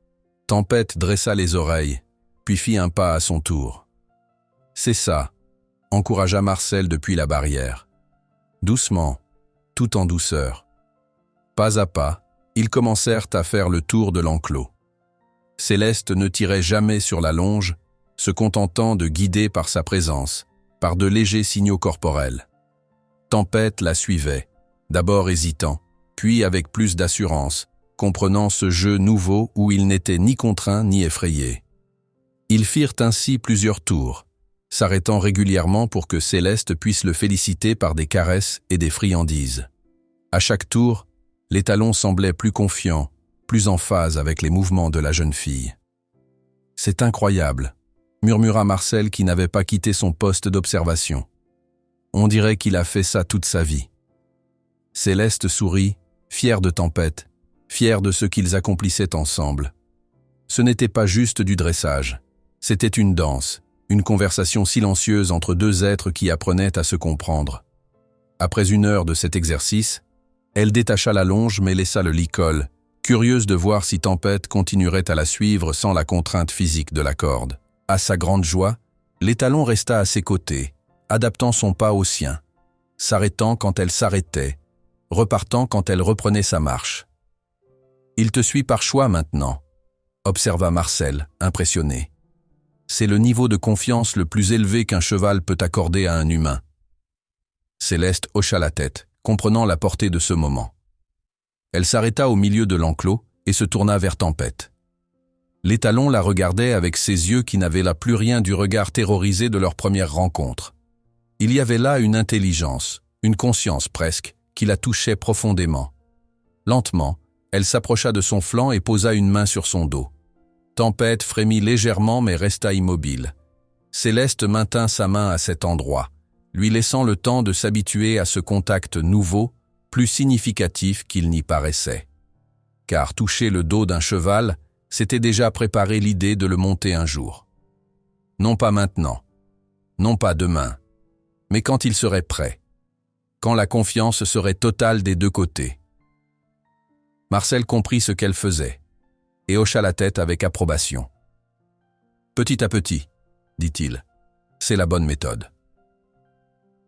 Tempête dressa les oreilles, puis fit un pas à son tour. « C'est ça », encouragea Marcel depuis la barrière. Doucement, tout en douceur. Pas à pas, ils commencèrent à faire le tour de l'enclos. Céleste ne tirait jamais sur la longe, se contentant de guider par sa présence, par de légers signaux corporels. Tempête la suivait, d'abord hésitant, puis avec plus d'assurance, comprenant ce jeu nouveau où il n'était ni contraint ni effrayé. Ils firent ainsi plusieurs tours, s'arrêtant régulièrement pour que Céleste puisse le féliciter par des caresses et des friandises. À chaque tour, l'étalon semblait plus confiant, plus en phase avec les mouvements de la jeune fille. « C'est incroyable », murmura Marcel qui n'avait pas quitté son poste d'observation. On dirait qu'il a fait ça toute sa vie. Céleste sourit, fière de Tempête, fière de ce qu'ils accomplissaient ensemble. Ce n'était pas juste du dressage, c'était une danse, une conversation silencieuse entre deux êtres qui apprenaient à se comprendre. Après 1 heure de cet exercice, elle détacha la longe mais laissa le licol, curieuse de voir si Tempête continuerait à la suivre sans la contrainte physique de la corde. À sa grande joie, l'étalon resta à ses côtés, adaptant son pas au sien, s'arrêtant quand elle s'arrêtait, repartant quand elle reprenait sa marche. « Il te suit par choix maintenant », observa Marcel, impressionné. C'est le niveau de confiance le plus élevé qu'un cheval peut accorder à un humain. Céleste hocha la tête, comprenant la portée de ce moment. Elle s'arrêta au milieu de l'enclos et se tourna vers Tempête. L'étalon la regardait avec ses yeux qui n'avaient là plus rien du regard terrorisé de leur première rencontre. Il y avait là une intelligence, une conscience presque, qui la touchait profondément. Lentement, elle s'approcha de son flanc et posa une main sur son dos. Tempête frémit légèrement mais resta immobile. Céleste maintint sa main à cet endroit, lui laissant le temps de s'habituer à ce contact nouveau, plus significatif qu'il n'y paraissait. Car toucher le dos d'un cheval, c'était déjà préparer l'idée de le monter un jour. Non pas maintenant, non pas demain, mais quand il serait prêt, quand la confiance serait totale des deux côtés. Marcel comprit ce qu'elle faisait, et hocha la tête avec approbation. « Petit à petit », dit-il, « c'est la bonne méthode. »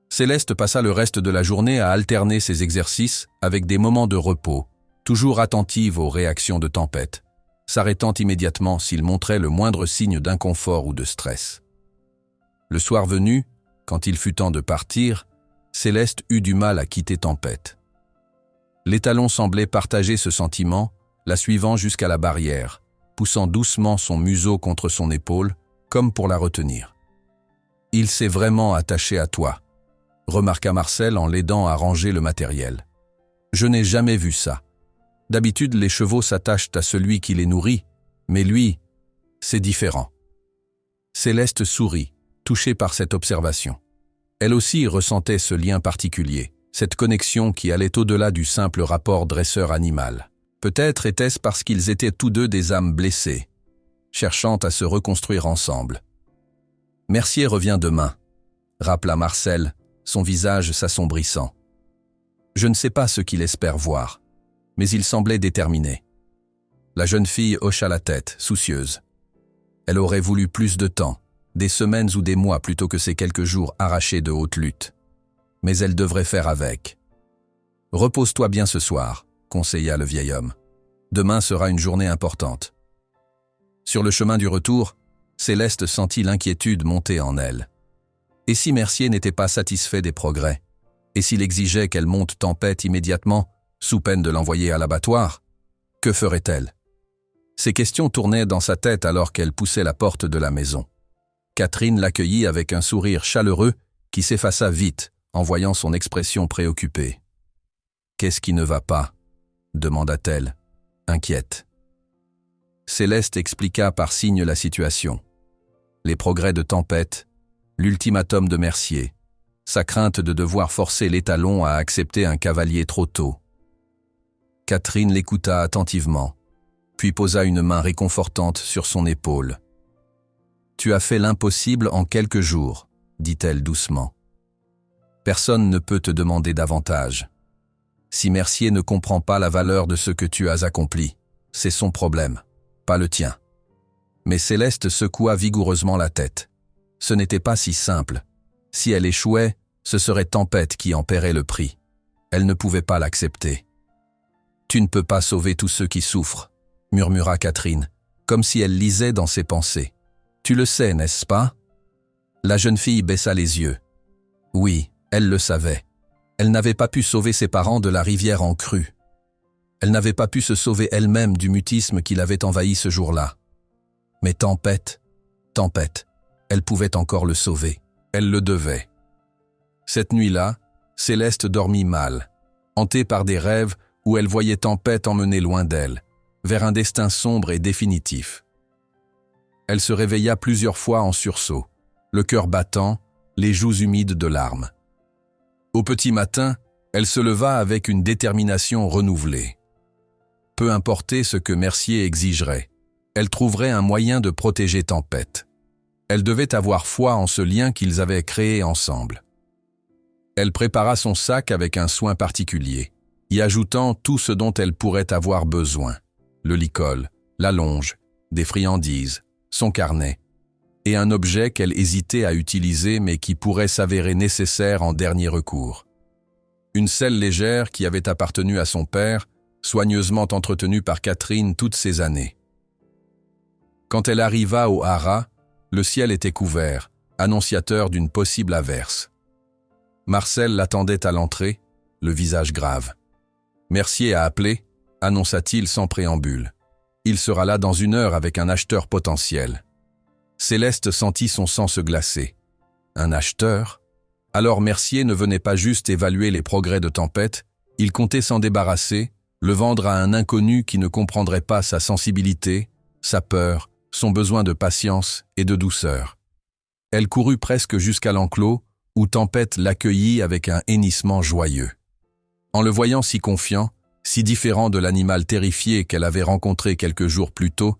Céleste passa le reste de la journée à alterner ses exercices avec des moments de repos, toujours attentive aux réactions de Tempête, s'arrêtant immédiatement s'il montrait le moindre signe d'inconfort ou de stress. Le soir venu, quand il fut temps de partir, Céleste eut du mal à quitter Tempête. L'étalon semblait partager ce sentiment, la suivant jusqu'à la barrière, poussant doucement son museau contre son épaule, comme pour la retenir. « Il s'est vraiment attaché à toi », remarqua Marcel en l'aidant à ranger le matériel. « Je n'ai jamais vu ça. D'habitude, les chevaux s'attachent à celui qui les nourrit, mais lui, c'est différent. » Céleste sourit, touchée par cette observation. Elle aussi ressentait ce lien particulier, cette connexion qui allait au-delà du simple rapport dresseur-animal. Peut-être était-ce parce qu'ils étaient tous deux des âmes blessées, cherchant à se reconstruire ensemble. « Mercier revient demain », rappela Marcel, son visage s'assombrissant. Je ne sais pas ce qu'il espère voir, mais il semblait déterminé. La jeune fille hocha la tête, soucieuse. Elle aurait voulu plus de temps, des semaines ou des mois plutôt que ces quelques jours arrachés de haute lutte. Mais elle devrait faire avec. « Repose-toi bien ce soir », conseilla le vieil homme. « Demain sera une journée importante. » Sur le chemin du retour, Céleste sentit l'inquiétude monter en elle. Et si Mercier n'était pas satisfait des progrès? Et s'il exigeait qu'elle monte Tempête immédiatement, sous peine de l'envoyer à l'abattoir? Que ferait-elle? Ces questions tournaient dans sa tête alors qu'elle poussait la porte de la maison. Catherine l'accueillit avec un sourire chaleureux qui s'effaça vite, en voyant son expression préoccupée. « Qu'est-ce qui ne va pas ?» demanda-t-elle, inquiète. Céleste expliqua par signe la situation. Les progrès de Tempête, l'ultimatum de Mercier, sa crainte de devoir forcer l'étalon à accepter un cavalier trop tôt. Catherine l'écouta attentivement, puis posa une main réconfortante sur son épaule. « Tu as fait l'impossible en quelques jours, » dit-elle doucement. « Personne ne peut te demander davantage. Si Mercier ne comprend pas la valeur de ce que tu as accompli, c'est son problème, pas le tien. » Mais Céleste secoua vigoureusement la tête. Ce n'était pas si simple. Si elle échouait, ce serait Tempête qui en paierait le prix. Elle ne pouvait pas l'accepter. « Tu ne peux pas sauver tous ceux qui souffrent, » murmura Catherine, comme si elle lisait dans ses pensées. « Tu le sais, n'est-ce pas ?» La jeune fille baissa les yeux. Oui, elle le savait. Elle n'avait pas pu sauver ses parents de la rivière en crue. Elle n'avait pas pu se sauver elle-même du mutisme qui l'avait envahi ce jour-là. Mais Tempête, elle pouvait encore le sauver. Elle le devait. Cette nuit-là, Céleste dormit mal, hantée par des rêves où elle voyait Tempête emmener loin d'elle, vers un destin sombre et définitif. Elle se réveilla plusieurs fois en sursaut, le cœur battant, les joues humides de larmes. Au petit matin, elle se leva avec une détermination renouvelée. Peu importait ce que Mercier exigerait, elle trouverait un moyen de protéger Tempête. Elle devait avoir foi en ce lien qu'ils avaient créé ensemble. Elle prépara son sac avec un soin particulier, y ajoutant tout ce dont elle pourrait avoir besoin. Le licol, la longe, des friandises, son carnet, et un objet qu'elle hésitait à utiliser mais qui pourrait s'avérer nécessaire en dernier recours. Une selle légère qui avait appartenu à son père, soigneusement entretenue par Catherine toutes ces années. Quand elle arriva au haras, le ciel était couvert, annonciateur d'une possible averse. Marcel l'attendait à l'entrée, le visage grave. « Mercier a appelé », annonça-t-il sans préambule. « Il sera là dans 1 heure avec un acheteur potentiel. » Céleste sentit son sang se glacer. Un acheteur? Alors Mercier ne venait pas juste évaluer les progrès de Tempête, il comptait s'en débarrasser, le vendre à un inconnu qui ne comprendrait pas sa sensibilité, sa peur, son besoin de patience et de douceur. Elle courut presque jusqu'à l'enclos, où Tempête l'accueillit avec un hennissement joyeux. En le voyant si confiant, si différent de l'animal terrifié qu'elle avait rencontré quelques jours plus tôt,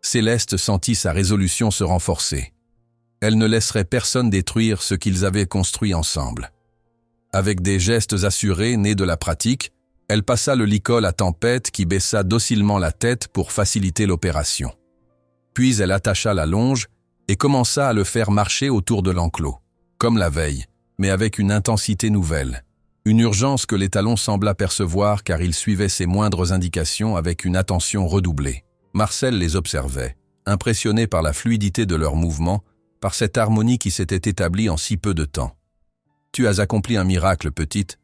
Céleste sentit sa résolution se renforcer. Elle ne laisserait personne détruire ce qu'ils avaient construit ensemble. Avec des gestes assurés nés de la pratique, elle passa le licol à Tempête qui baissa docilement la tête pour faciliter l'opération. Puis elle attacha la longe et commença à le faire marcher autour de l'enclos, comme la veille, mais avec une intensité nouvelle. Une urgence que l'étalon sembla percevoir car il suivait ses moindres indications avec une attention redoublée. Marcel les observait, impressionné par la fluidité de leurs mouvements, par cette harmonie qui s'était établie en si peu de temps. « Tu as accompli un miracle, petite »,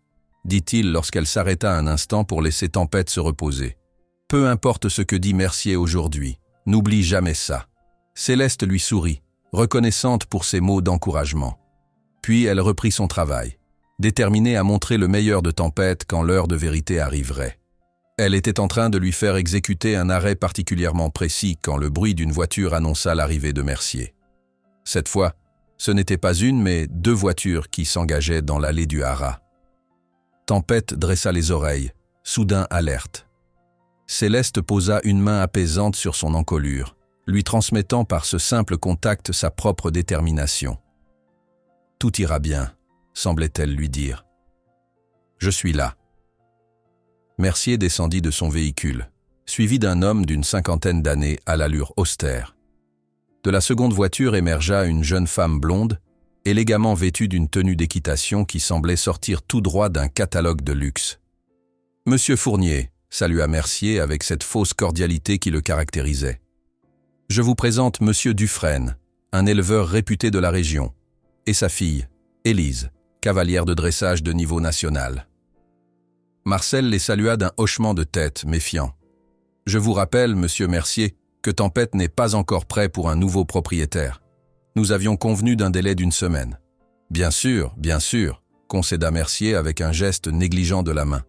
dit-il lorsqu'elle s'arrêta un instant pour laisser Tempête se reposer. « Peu importe ce que dit Mercier aujourd'hui, n'oublie jamais ça. » Céleste lui sourit, reconnaissante pour ses mots d'encouragement. Puis elle reprit son travail, déterminée à montrer le meilleur de Tempête quand l'heure de vérité arriverait. Elle était en train de lui faire exécuter un arrêt particulièrement précis quand le bruit d'une voiture annonça l'arrivée de Mercier. Cette fois, ce n'était pas une mais 2 voitures qui s'engageaient dans l'allée du haras. Tempête dressa les oreilles, soudain alerte. Céleste posa une main apaisante sur son encolure, lui transmettant par ce simple contact sa propre détermination. « Tout ira bien », semblait-elle lui dire. « Je suis là. » Mercier descendit de son véhicule, suivi d'un homme d'une 50aine d'années à l'allure austère. De la seconde voiture émergea une jeune femme blonde, élégamment vêtue d'une tenue d'équitation qui semblait sortir tout droit d'un catalogue de luxe. « Monsieur Fournier », salua Mercier avec cette fausse cordialité qui le caractérisait. « Je vous présente Monsieur Dufresne, un éleveur réputé de la région, et sa fille, Élise, cavalière de dressage de niveau national. » Marcel les salua d'un hochement de tête méfiant. « Je vous rappelle, monsieur Mercier, que Tempête n'est pas encore prêt pour un nouveau propriétaire. Nous avions convenu d'un délai d'1 semaine. »« Bien sûr, concéda Mercier avec un geste négligent de la main.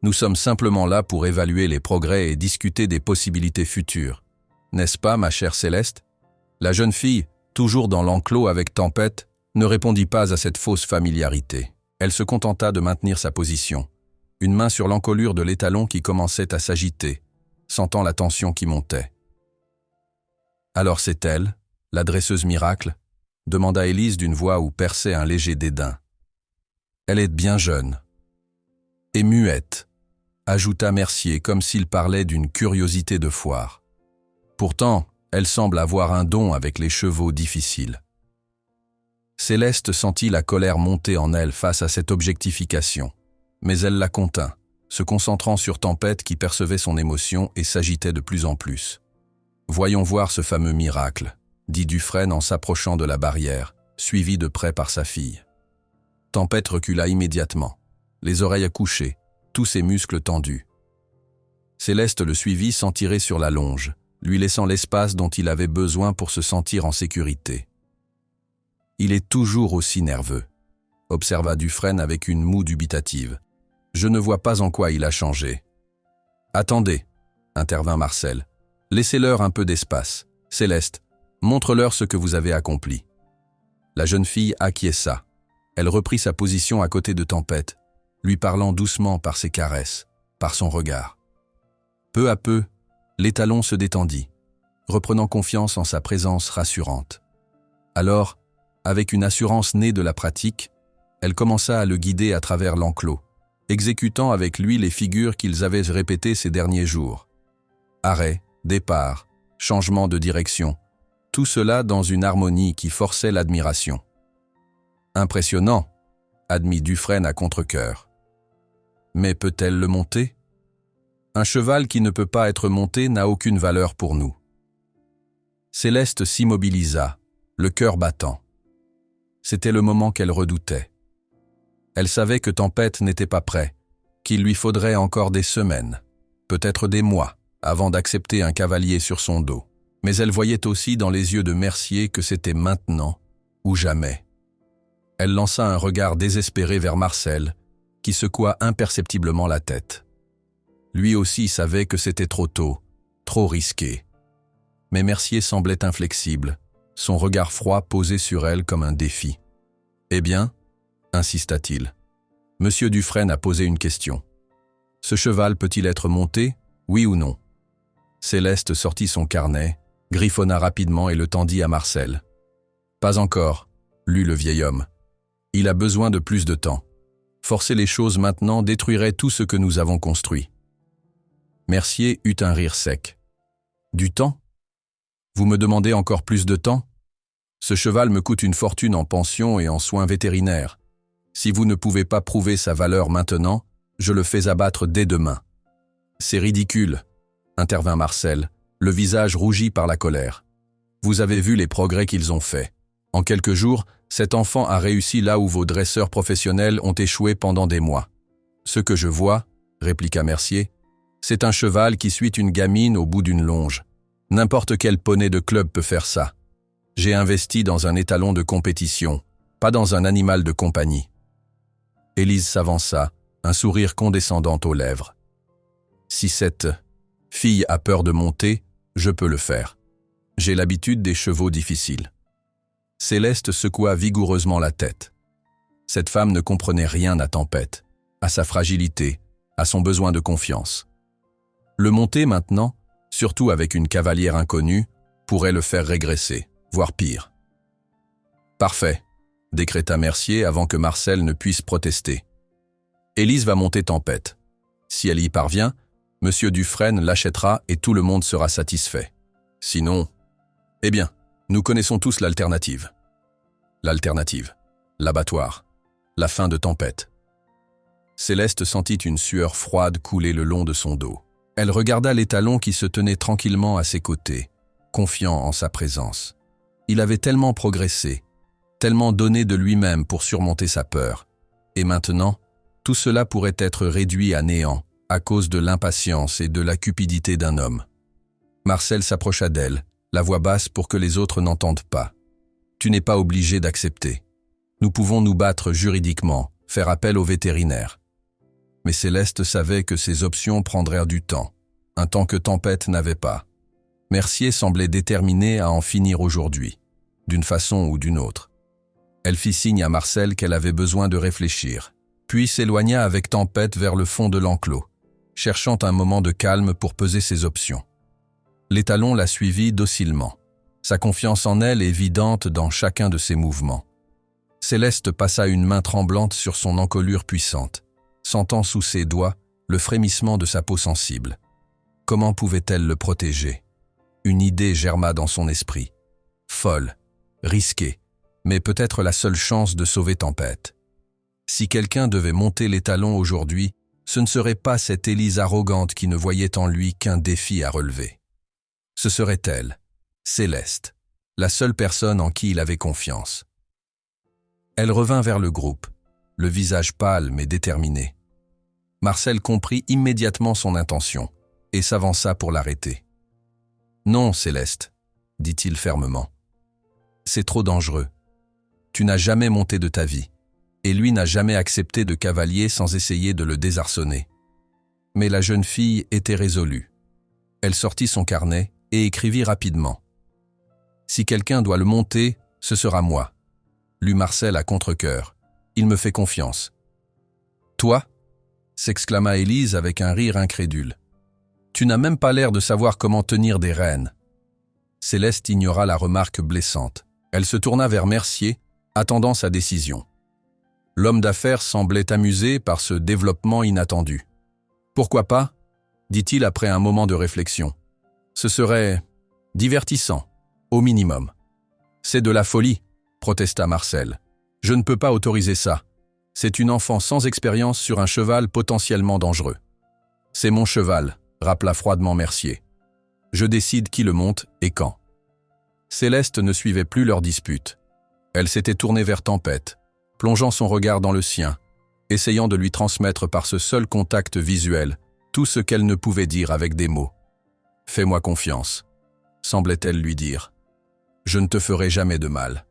Nous sommes simplement là pour évaluer les progrès et discuter des possibilités futures. N'est-ce pas, ma chère Céleste? La jeune fille, toujours dans l'enclos avec Tempête, ne répondit pas à cette fausse familiarité. Elle se contenta de maintenir sa position, une main sur l'encolure de l'étalon qui commençait à s'agiter, sentant la tension qui montait. « Alors c'est elle, la dresseuse miracle ?» demanda Élise d'une voix où perçait un léger dédain. « Elle est bien jeune. » « Et muette », ajouta Mercier comme s'il parlait d'une curiosité de foire. « Pourtant, elle semble avoir un don avec les chevaux difficiles. » Céleste sentit la colère monter en elle face à cette objectification, mais elle la contint, se concentrant sur Tempête qui percevait son émotion et s'agitait de plus en plus. « Voyons voir ce fameux miracle », dit Dufresne en s'approchant de la barrière, suivi de près par sa fille. Tempête recula immédiatement, les oreilles accouchées, tous ses muscles tendus. Céleste le suivit sans tirer sur la longe, lui laissant l'espace dont il avait besoin pour se sentir en sécurité. « Il est toujours aussi nerveux », observa Dufresne avec une moue dubitative. « Je ne vois pas en quoi il a changé. »« Attendez », intervint Marcel. « Laissez-leur un peu d'espace. Céleste, montre-leur ce que vous avez accompli. » La jeune fille acquiesça. Elle reprit sa position à côté de Tempête, lui parlant doucement par ses caresses, par son regard. Peu à peu, l'étalon se détendit, reprenant confiance en sa présence rassurante. Alors, avec une assurance née de la pratique, elle commença à le guider à travers l'enclos, exécutant avec lui les figures qu'ils avaient répétées ces derniers jours. Arrêt, départ, changement de direction, tout cela dans une harmonie qui forçait l'admiration. « Impressionnant », admit Dufresne à contre-cœur. « Mais peut-elle le monter ? Un cheval qui ne peut pas être monté n'a aucune valeur pour nous. » Céleste s'immobilisa, le cœur battant. C'était le moment qu'elle redoutait. Elle savait que Tempête n'était pas prêt, qu'il lui faudrait encore des semaines, peut-être des mois, avant d'accepter un cavalier sur son dos. Mais elle voyait aussi dans les yeux de Mercier que c'était maintenant ou jamais. Elle lança un regard désespéré vers Marcel, qui secoua imperceptiblement la tête. Lui aussi savait que c'était trop tôt, trop risqué. Mais Mercier semblait inflexible, son regard froid posé sur elle comme un défi. « Eh bien ?» insista-t-il. Monsieur Dufresne a posé une question. « Ce cheval peut-il être monté, oui ou non ?» Céleste sortit son carnet, griffonna rapidement et le tendit à Marcel. « Pas encore », lut le vieil homme. « Il a besoin de plus de temps. Forcer les choses maintenant détruirait tout ce que nous avons construit. » Mercier eut un rire sec. « Du temps ? Vous me demandez encore plus de temps ? Ce cheval me coûte une fortune en pension et en soins vétérinaires. Si vous ne pouvez pas prouver sa valeur maintenant, je le fais abattre dès demain. »« C'est ridicule », intervint Marcel, le visage rougi par la colère. « Vous avez vu les progrès qu'ils ont faits. En quelques jours, cet enfant a réussi là où vos dresseurs professionnels ont échoué pendant des mois. »« Ce que je vois, » répliqua Mercier, « c'est un cheval qui suit une gamine au bout d'une longe. N'importe quel poney de club peut faire ça. J'ai investi dans un étalon de compétition, pas dans un animal de compagnie. » Élise s'avança, un sourire condescendant aux lèvres. « Si cette fille a peur de monter, je peux le faire. J'ai l'habitude des chevaux difficiles. » Céleste secoua vigoureusement la tête. Cette femme ne comprenait rien à Tempête, à sa fragilité, à son besoin de confiance. Le monter maintenant, surtout avec une cavalière inconnue, pourrait le faire régresser, voire pire. « Parfait », décréta Mercier avant que Marcel ne puisse protester. « Élise va monter Tempête. Si elle y parvient, Monsieur Dufresne l'achètera et tout le monde sera satisfait. Sinon, eh bien, nous connaissons tous l'alternative. L'alternative, l'abattoir, la fin de Tempête. » Céleste sentit une sueur froide couler le long de son dos. Elle regarda l'étalon qui se tenait tranquillement à ses côtés, confiant en sa présence. Il avait tellement progressé, tellement donné de lui-même pour surmonter sa peur. Et maintenant, tout cela pourrait être réduit à néant à cause de l'impatience et de la cupidité d'un homme. Marcel s'approcha d'elle, la voix basse pour que les autres n'entendent pas. « Tu n'es pas obligé d'accepter. Nous pouvons nous battre juridiquement, faire appel au vétérinaire. Mais Céleste savait que ces options prendraient du temps, un temps que Tempête n'avait pas. Mercier semblait déterminé à en finir aujourd'hui, d'une façon ou d'une autre. Elle fit signe à Marcel qu'elle avait besoin de réfléchir, puis s'éloigna avec Tempête vers le fond de l'enclos, cherchant un moment de calme pour peser ses options. L'étalon la suivit docilement, sa confiance en elle évidente dans chacun de ses mouvements. Céleste passa une main tremblante sur son encolure puissante, sentant sous ses doigts le frémissement de sa peau sensible. Comment pouvait-elle le protéger? Une idée germa dans son esprit. Folle, risquée, mais peut-être la seule chance de sauver Tempête. Si quelqu'un devait monter l'étalon aujourd'hui, ce ne serait pas cette Élise arrogante qui ne voyait en lui qu'un défi à relever. Ce serait elle, Céleste, la seule personne en qui il avait confiance. Elle revint vers le groupe, le visage pâle mais déterminé. Marcel comprit immédiatement son intention et s'avança pour l'arrêter. « Non, Céleste, » dit-il fermement. « C'est trop dangereux. Tu n'as jamais monté de ta vie, et lui n'a jamais accepté de cavalier sans essayer de le désarçonner. » Mais la jeune fille était résolue. Elle sortit son carnet et écrivit rapidement. « Si quelqu'un doit le monter, ce sera moi. » Lut Marcel à contre-cœur. « Il me fait confiance. »« Toi » s'exclama Élise avec un rire incrédule. « Tu n'as même pas l'air de savoir comment tenir des rênes. » Céleste ignora la remarque blessante. Elle se tourna vers Mercier, attendant sa décision. L'homme d'affaires semblait amusé par ce développement inattendu. « Pourquoi pas ?» dit-il après un moment de réflexion. « Ce serait divertissant, au minimum. »« C'est de la folie !» protesta Marcel. « Je ne peux pas autoriser ça. C'est une enfant sans expérience sur un cheval potentiellement dangereux. »« C'est mon cheval », rappela froidement Mercier. « Je décide qui le monte et quand. » Céleste ne suivait plus leur dispute. Elle s'était tournée vers Tempête, plongeant son regard dans le sien, essayant de lui transmettre par ce seul contact visuel tout ce qu'elle ne pouvait dire avec des mots. « Fais-moi confiance », semblait-elle lui dire. « Je ne te ferai jamais de mal. »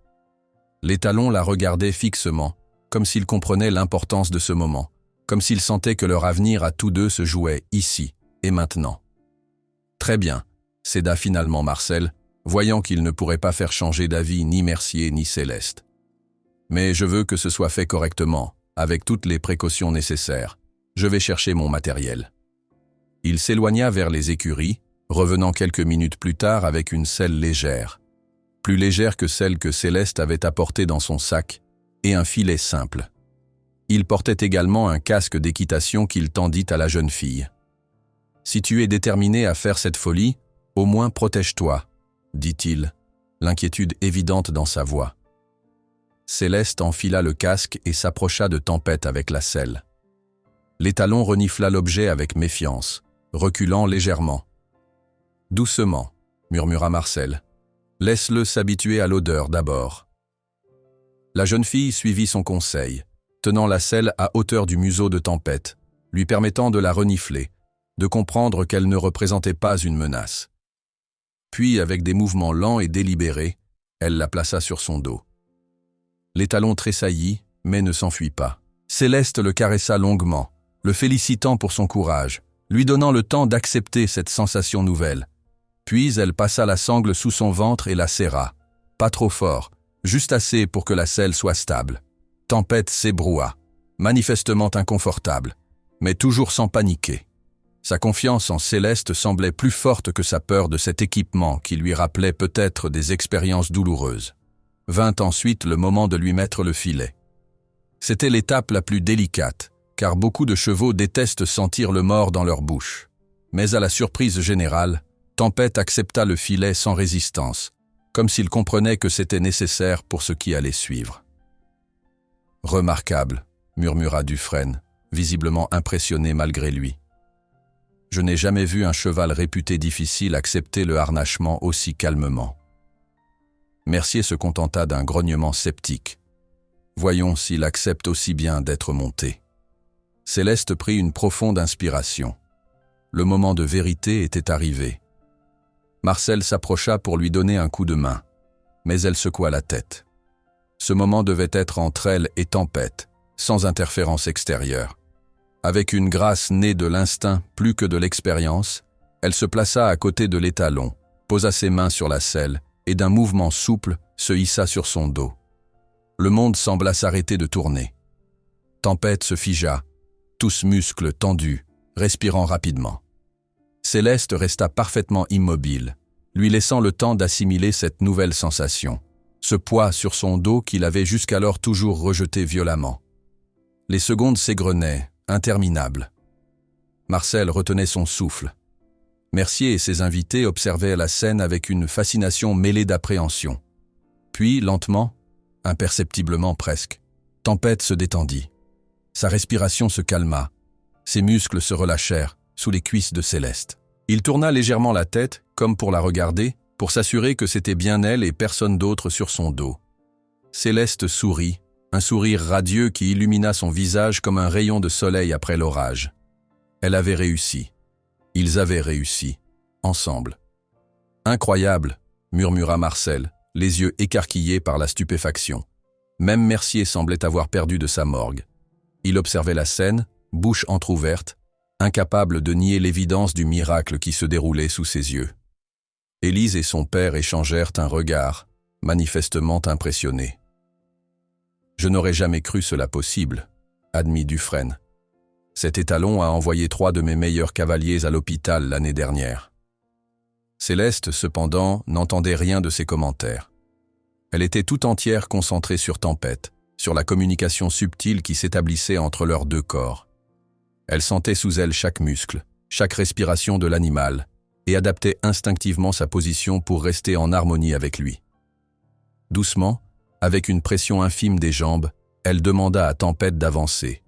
L'étalon la regardait fixement, comme s'il comprenait l'importance de ce moment, comme s'il sentait que leur avenir à tous deux se jouait ici et maintenant. « Très bien », céda finalement Marcel, voyant qu'il ne pourrait pas faire changer d'avis ni Mercier ni Céleste. « Mais je veux que ce soit fait correctement, avec toutes les précautions nécessaires. Je vais chercher mon matériel. » Il s'éloigna vers les écuries, revenant quelques minutes plus tard avec une selle légère, plus légère que celle que Céleste avait apportée dans son sac, et un filet simple. Il portait également un casque d'équitation qu'il tendit à la jeune fille. « Si tu es déterminé à faire cette folie, au moins protège-toi, » dit-il, l'inquiétude évidente dans sa voix. Céleste enfila le casque et s'approcha de Tempête avec la selle. L'étalon renifla l'objet avec méfiance, reculant légèrement. « Doucement, » murmura Marcel. « Laisse-le s'habituer à l'odeur d'abord. » La jeune fille suivit son conseil, tenant la selle à hauteur du museau de Tempête, lui permettant de la renifler, de comprendre qu'elle ne représentait pas une menace. Puis, avec des mouvements lents et délibérés, elle la plaça sur son dos. L'étalon tressaillit, mais ne s'enfuit pas. Céleste le caressa longuement, le félicitant pour son courage, lui donnant le temps d'accepter cette sensation nouvelle. Puis elle passa la sangle sous son ventre et la serra, pas trop fort, juste assez pour que la selle soit stable. Tempête s'ébroua, manifestement inconfortable, mais toujours sans paniquer. Sa confiance en Céleste semblait plus forte que sa peur de cet équipement qui lui rappelait peut-être des expériences douloureuses. Vint ensuite le moment de lui mettre le filet. C'était l'étape la plus délicate, car beaucoup de chevaux détestent sentir le mors dans leur bouche. Mais à la surprise générale, Tempête accepta le filet sans résistance, comme s'il comprenait que c'était nécessaire pour ce qui allait suivre. « Remarquable », murmura Dufresne, visiblement impressionné malgré lui. « Je n'ai jamais vu un cheval réputé difficile accepter le harnachement aussi calmement. » Mercier se contenta d'un grognement sceptique. Voyons s'il accepte aussi bien d'être monté. Céleste prit une profonde inspiration. Le moment de vérité était arrivé. Marcel s'approcha pour lui donner un coup de main, mais elle secoua la tête. Ce moment devait être entre elle et Tempête, sans interférence extérieure. Avec une grâce née de l'instinct plus que de l'expérience, elle se plaça à côté de l'étalon, posa ses mains sur la selle et d'un mouvement souple se hissa sur son dos. Le monde sembla s'arrêter de tourner. Tempête se figea, tous muscles tendus, respirant rapidement. Céleste resta parfaitement immobile, lui laissant le temps d'assimiler cette nouvelle sensation, ce poids sur son dos qu'il avait jusqu'alors toujours rejeté violemment. Les secondes s'égrenaient, interminables. Marcel retenait son souffle. Mercier et ses invités observaient la scène avec une fascination mêlée d'appréhension. Puis, lentement, imperceptiblement presque, Tempête se détendit. Sa respiration se calma. Ses muscles se relâchèrent sous les cuisses de Céleste. Il tourna légèrement la tête, comme pour la regarder, pour s'assurer que c'était bien elle et personne d'autre sur son dos. Céleste sourit, un sourire radieux qui illumina son visage comme un rayon de soleil après l'orage. Elle avait réussi. Ils avaient réussi, ensemble. « Incroyable !» murmura Marcel, les yeux écarquillés par la stupéfaction. Même Mercier semblait avoir perdu de sa morgue. Il observait la scène, bouche entr'ouverte, incapable de nier l'évidence du miracle qui se déroulait sous ses yeux. Élise et son père échangèrent un regard, manifestement impressionnés. « Je n'aurais jamais cru cela possible », admit Dufresne. Cet étalon a envoyé 3 de mes meilleurs cavaliers à l'hôpital l'année dernière. Céleste, cependant, n'entendait rien de ces commentaires. Elle était tout entière concentrée sur Tempête, sur la communication subtile qui s'établissait entre leurs 2 corps. Elle sentait sous elle chaque muscle, chaque respiration de l'animal, et adaptait instinctivement sa position pour rester en harmonie avec lui. Doucement, avec une pression infime des jambes, elle demanda à Tempête d'avancer.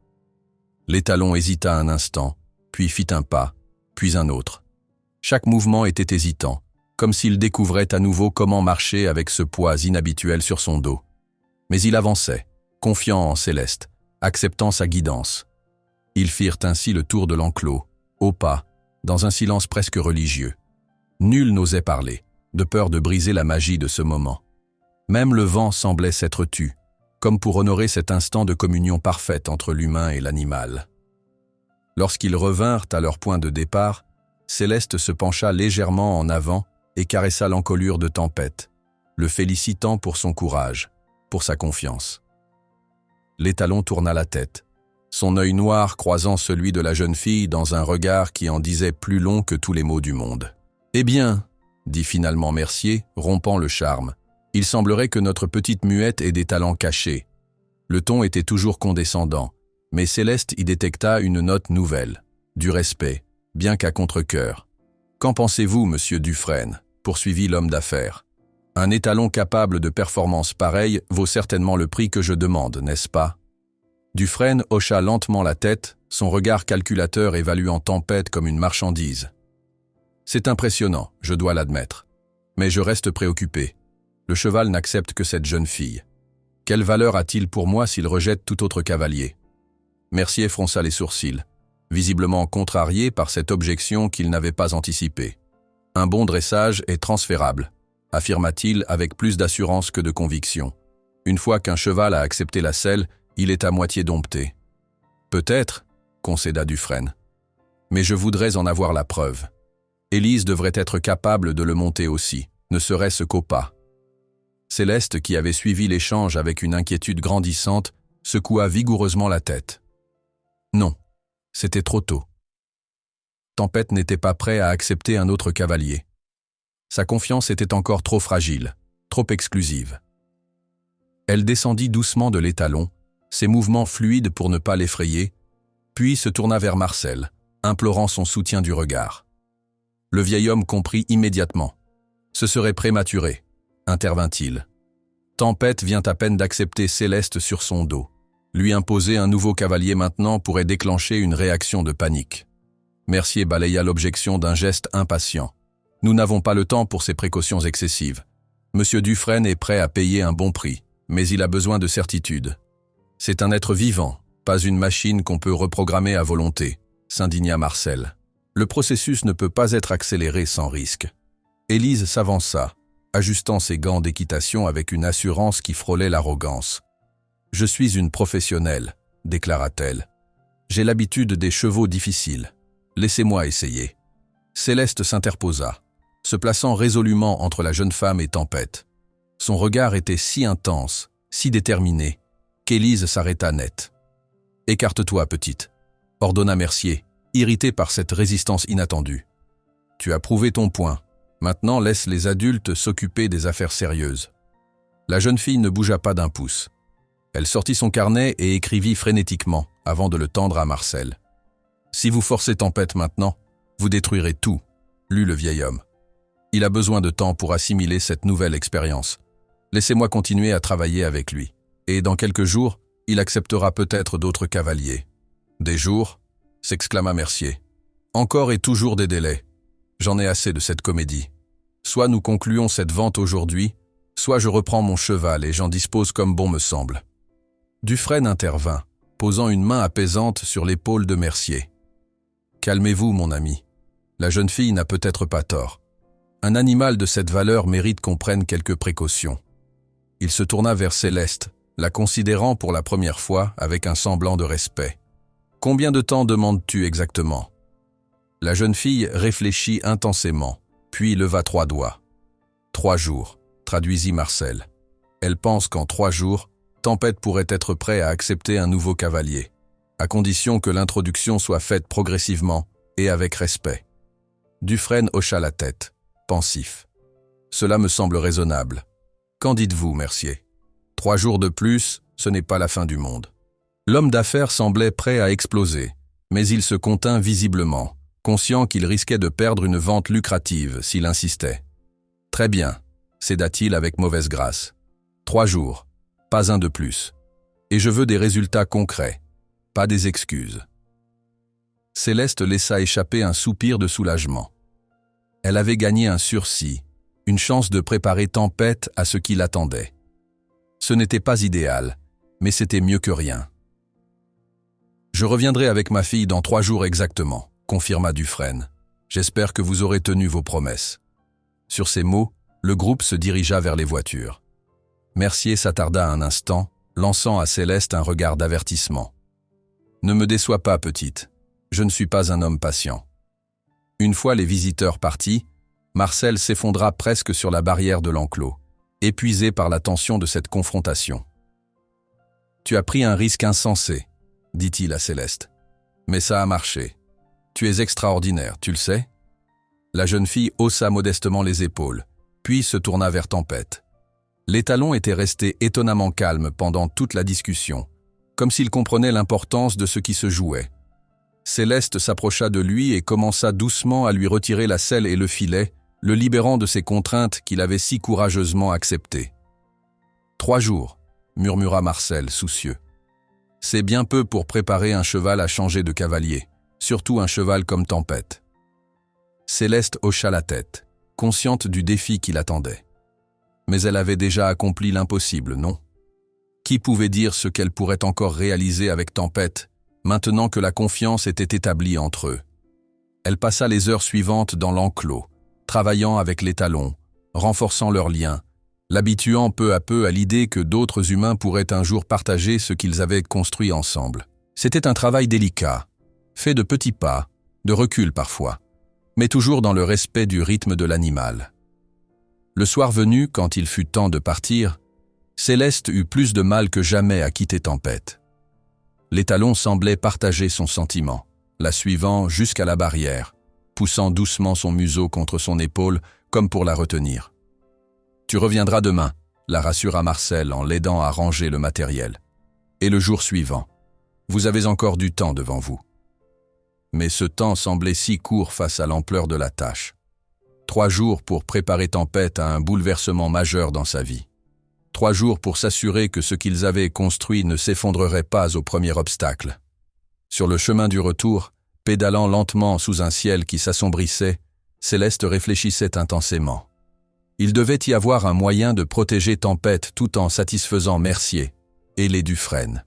L'étalon hésita un instant, puis fit un pas, puis un autre. Chaque mouvement était hésitant, comme s'il découvrait à nouveau comment marcher avec ce poids inhabituel sur son dos. Mais il avançait, confiant en Céleste, acceptant sa guidance. Ils firent ainsi le tour de l'enclos, au pas, dans un silence presque religieux. Nul n'osait parler, de peur de briser la magie de ce moment. Même le vent semblait s'être tu, comme pour honorer cet instant de communion parfaite entre l'humain et l'animal. Lorsqu'ils revinrent à leur point de départ, Céleste se pencha légèrement en avant et caressa l'encolure de Tempête, le félicitant pour son courage, pour sa confiance. L'étalon tourna la tête, son œil noir croisant celui de la jeune fille dans un regard qui en disait plus long que tous les mots du monde. « Eh bien, » dit finalement Mercier, rompant le charme, « il semblerait que notre petite muette ait des talents cachés. » Le ton était toujours condescendant, mais Céleste y détecta une note nouvelle, du respect, bien qu'à contre-cœur. « Qu'en pensez-vous, monsieur Dufresne ?» poursuivit l'homme d'affaires. « Un étalon capable de performances pareilles vaut certainement le prix que je demande, n'est-ce pas ?» Dufresne hocha lentement la tête, son regard calculateur évaluant Tempête comme une marchandise. « C'est impressionnant, je dois l'admettre. Mais je reste préoccupé. Le cheval n'accepte que cette jeune fille. Quelle valeur a-t-il pour moi s'il rejette tout autre cavalier ?» Mercier fronça les sourcils, visiblement contrarié par cette objection qu'il n'avait pas anticipée. « Un bon dressage est transférable, » affirma-t-il avec plus d'assurance que de conviction. « Une fois qu'un cheval a accepté la selle, il est à moitié dompté. »« Peut-être, » concéda Dufresne. « Mais je voudrais en avoir la preuve. Élise devrait être capable de le monter aussi, ne serait-ce qu'au pas. » Céleste, qui avait suivi l'échange avec une inquiétude grandissante, secoua vigoureusement la tête. Non, c'était trop tôt. Tempête n'était pas prêt à accepter un autre cavalier. Sa confiance était encore trop fragile, trop exclusive. Elle descendit doucement de l'étalon, ses mouvements fluides pour ne pas l'effrayer, puis se tourna vers Marcel, implorant son soutien du regard. Le vieil homme comprit immédiatement. Ce serait prématuré, intervint-il. Tempête vient à peine d'accepter Céleste sur son dos. Lui imposer un nouveau cavalier maintenant pourrait déclencher une réaction de panique. Mercier balaya l'objection d'un geste impatient. Nous n'avons pas le temps pour ces précautions excessives. Monsieur Dufresne est prêt à payer un bon prix, mais il a besoin de certitude. C'est un être vivant, pas une machine qu'on peut reprogrammer à volonté, s'indigna Marcel. Le processus ne peut pas être accéléré sans risque. Élise s'avança, ajustant ses gants d'équitation avec une assurance qui frôlait l'arrogance. « Je suis une professionnelle, déclara-t-elle. J'ai l'habitude des chevaux difficiles. Laissez-moi essayer. Céleste s'interposa, se plaçant résolument entre la jeune femme et Tempête. Son regard était si intense, si déterminé, qu'Élise s'arrêta net. « Écarte-toi, petite », ordonna Mercier, irrité par cette résistance inattendue. « Tu as prouvé ton point. Maintenant, laisse les adultes s'occuper des affaires sérieuses. » La jeune fille ne bougea pas d'un pouce. Elle sortit son carnet et écrivit frénétiquement, avant de le tendre à Marcel. « Si vous forcez Tempête maintenant, vous détruirez tout », lut le vieil homme. « Il a besoin de temps pour assimiler cette nouvelle expérience. Laissez-moi continuer à travailler avec lui. Et dans quelques jours, il acceptera peut-être d'autres cavaliers. »« Des jours » s'exclama Mercier. « Encore et toujours des délais. J'en ai assez de cette comédie. Soit nous concluons cette vente aujourd'hui, soit je reprends mon cheval et j'en dispose comme bon me semble. » Dufresne intervint, posant une main apaisante sur l'épaule de Mercier. « Calmez-vous, mon ami. La jeune fille n'a peut-être pas tort. Un animal de cette valeur mérite qu'on prenne quelques précautions. » Il se tourna vers Céleste, la considérant pour la première fois avec un semblant de respect. « Combien de temps demandes-tu exactement ?» La jeune fille réfléchit intensément, puis leva 3 doigts. « 3 jours, traduisit Marcel. Elle pense qu'en 3 jours, Tempête pourrait être prêt à accepter un nouveau cavalier, à condition que l'introduction soit faite progressivement et avec respect. » Dufresne hocha la tête, pensif. « Cela me semble raisonnable. Qu'en dites-vous, Mercier ? 3 jours de plus, ce n'est pas la fin du monde. » L'homme d'affaires semblait prêt à exploser, mais il se contint visiblement, conscient qu'il risquait de perdre une vente lucrative s'il insistait. « Très bien, céda-t-il avec mauvaise grâce. 3 jours, pas un de plus. Et je veux des résultats concrets, pas des excuses. » Céleste laissa échapper un soupir de soulagement. Elle avait gagné un sursis, une chance de préparer Tempête à ce qui l'attendait. Ce n'était pas idéal, mais c'était mieux que rien. « Je reviendrai avec ma fille dans 3 jours exactement, » confirma Dufresne. « J'espère que vous aurez tenu vos promesses. » Sur ces mots, le groupe se dirigea vers les voitures. Mercier s'attarda un instant, lançant à Céleste un regard d'avertissement. « Ne me déçois pas, petite. Je ne suis pas un homme patient. » Une fois les visiteurs partis, Marcel s'effondra presque sur la barrière de l'enclos, épuisé par la tension de cette confrontation. « Tu as pris un risque insensé, » dit-il à Céleste. « Mais ça a marché. Tu es extraordinaire, tu le sais ?» La jeune fille haussa modestement les épaules, puis se tourna vers Tempête. L'étalon était resté étonnamment calme pendant toute la discussion, comme s'il comprenait l'importance de ce qui se jouait. Céleste s'approcha de lui et commença doucement à lui retirer la selle et le filet, le libérant de ses contraintes qu'il avait si courageusement acceptées. « 3 jours, murmura Marcel, soucieux. C'est bien peu pour préparer un cheval à changer de cavalier, surtout un cheval comme Tempête. » Céleste hocha la tête, consciente du défi qui l'attendait. Mais elle avait déjà accompli l'impossible, non ? Qui pouvait dire ce qu'elle pourrait encore réaliser avec Tempête, maintenant que la confiance était établie entre eux ? Elle passa les heures suivantes dans l'enclos, travaillant avec l'étalon, renforçant leurs liens, l'habituant peu à peu à l'idée que d'autres humains pourraient un jour partager ce qu'ils avaient construit ensemble. C'était un travail délicat, fait de petits pas, de recul parfois, mais toujours dans le respect du rythme de l'animal. Le soir venu, quand il fut temps de partir, Céleste eut plus de mal que jamais à quitter Tempête. L'étalon semblait partager son sentiment, la suivant jusqu'à la barrière, poussant doucement son museau contre son épaule comme pour la retenir. « Tu reviendras demain », la rassura Marcel en l'aidant à ranger le matériel. « Et le jour suivant. Vous avez encore du temps devant vous. » Mais ce temps semblait si court face à l'ampleur de la tâche. 3 jours pour préparer Tempête à un bouleversement majeur dans sa vie. 3 jours pour s'assurer que ce qu'ils avaient construit ne s'effondrerait pas au premier obstacle. Sur le chemin du retour, pédalant lentement sous un ciel qui s'assombrissait, Céleste réfléchissait intensément. Il devait y avoir un moyen de protéger Tempête tout en satisfaisant Mercier et les Dufresne.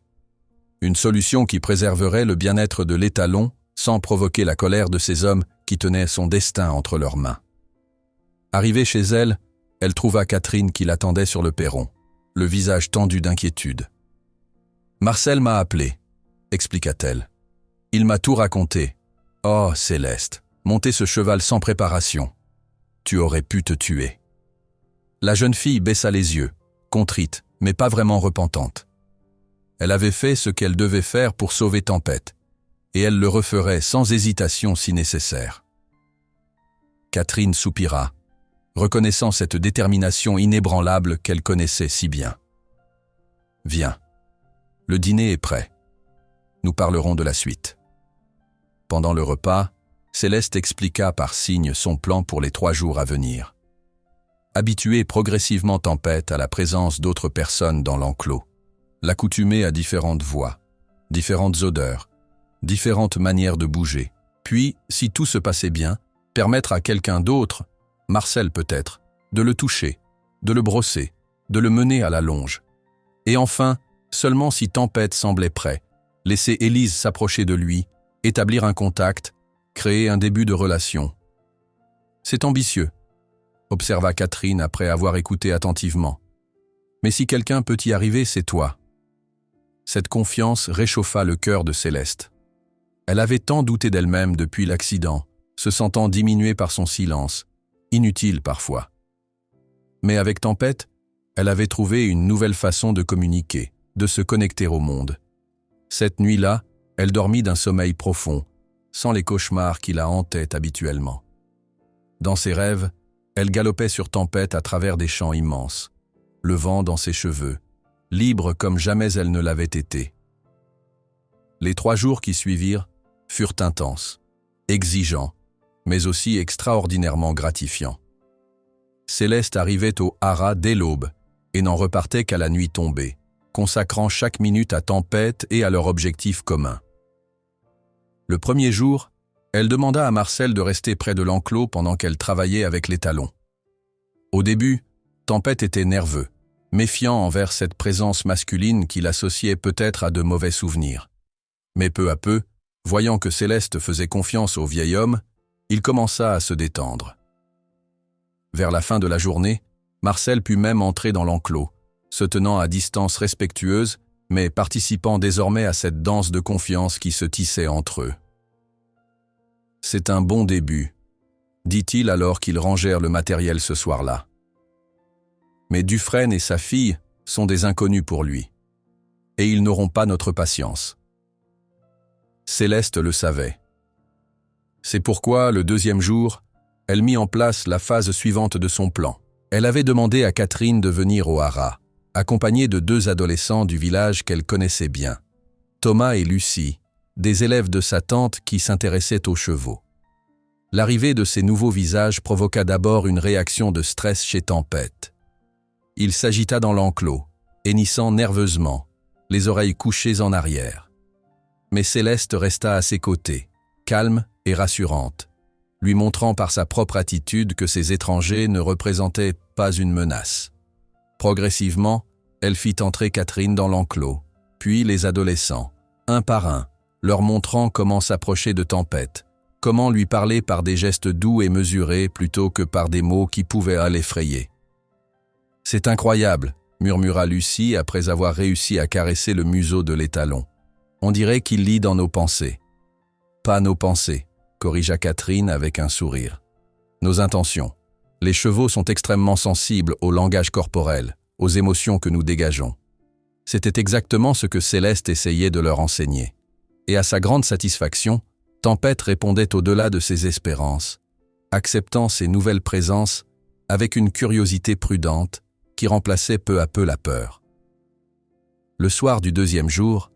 Une solution qui préserverait le bien-être de l'étalon sans provoquer la colère de ces hommes qui tenaient son destin entre leurs mains. Arrivée chez elle, elle trouva Catherine qui l'attendait sur le perron, le visage tendu d'inquiétude. « Marcel m'a appelé. expliqua-t-elle. Il m'a tout raconté. Oh, Céleste, monter ce cheval sans préparation. Tu aurais pu te tuer. La jeune fille baissa les yeux, contrite, mais pas vraiment repentante. Elle avait fait ce qu'elle devait faire pour sauver Tempête, et elle le referait sans hésitation si nécessaire. Catherine soupira, reconnaissant cette détermination inébranlable qu'elle connaissait si bien. « Viens, le dîner est prêt. Nous parlerons de la suite. » Pendant le repas, Céleste expliqua par signes son plan pour les 3 jours à venir. Habituer progressivement Tempête à la présence d'autres personnes dans l'enclos, l'accoutumer à différentes voix, différentes odeurs, différentes manières de bouger, puis, si tout se passait bien, permettre à quelqu'un d'autre, Marcel peut-être, de le toucher, de le brosser, de le mener à la longe. Et enfin, seulement si Tempête semblait prêt, laisser Élise s'approcher de lui, établir un contact, créer un début de relation. « C'est ambitieux », observa Catherine après avoir écouté attentivement. « Mais si quelqu'un peut y arriver, c'est toi. » Cette confiance réchauffa le cœur de Céleste. Elle avait tant douté d'elle-même depuis l'accident, se sentant diminuée par son silence, inutile parfois. Mais avec Tempête, elle avait trouvé une nouvelle façon de communiquer, de se connecter au monde. Cette nuit-là, elle dormit d'un sommeil profond, sans les cauchemars qui la hantaient habituellement. Dans ses rêves, elle galopait sur Tempête à travers des champs immenses, le vent dans ses cheveux, libre comme jamais elle ne l'avait été. Les 3 jours qui suivirent furent intenses, exigeants, mais aussi extraordinairement gratifiants. Céleste arrivait au haras dès l'aube et n'en repartait qu'à la nuit tombée, consacrant chaque minute à Tempête et à leur objectif commun. Le premier jour, elle demanda à Marcel de rester près de l'enclos pendant qu'elle travaillait avec les talons. Au début, Tempête était nerveux, méfiant envers cette présence masculine qui l'associait peut-être à de mauvais souvenirs. Mais peu à peu, voyant que Céleste faisait confiance au vieil homme, il commença à se détendre. Vers la fin de la journée, Marcel put même entrer dans l'enclos, se tenant à distance respectueuse, mais participant désormais à cette danse de confiance qui se tissait entre eux. « C'est un bon début », dit-il alors qu'ils rangèrent le matériel ce soir-là. Mais Dufresne et sa fille sont des inconnus pour lui, et ils n'auront pas notre patience. Céleste le savait. C'est pourquoi, le 2e jour, elle mit en place la phase suivante de son plan. Elle avait demandé à Catherine de venir au haras, accompagnée de 2 adolescents du village qu'elle connaissait bien, Thomas et Lucie, des élèves de sa tante qui s'intéressaient aux chevaux. L'arrivée de ces nouveaux visages provoqua d'abord une réaction de stress chez Tempête. Il s'agita dans l'enclos, hennissant nerveusement, les oreilles couchées en arrière. Mais Céleste resta à ses côtés, calme et rassurante, lui montrant par sa propre attitude que ces étrangers ne représentaient pas une menace. Progressivement, elle fit entrer Catherine dans l'enclos, puis les adolescents, un par un, leur montrant comment s'approcher de Tempête, comment lui parler par des gestes doux et mesurés plutôt que par des mots qui pouvaient l'effrayer. « C'est incroyable », murmura Lucie après avoir réussi à caresser le museau de l'étalon. « On dirait qu'il lit dans nos pensées. »« Pas nos pensées », corrigea Catherine avec un sourire. « Nos intentions. Les chevaux sont extrêmement sensibles au langage corporel, aux émotions que nous dégageons. » C'était exactement ce que Céleste essayait de leur enseigner. Et à sa grande satisfaction, Tempête répondait au-delà de ses espérances, acceptant ces nouvelles présences avec une curiosité prudente qui remplaçait peu à peu la peur. Le soir du 2e jour,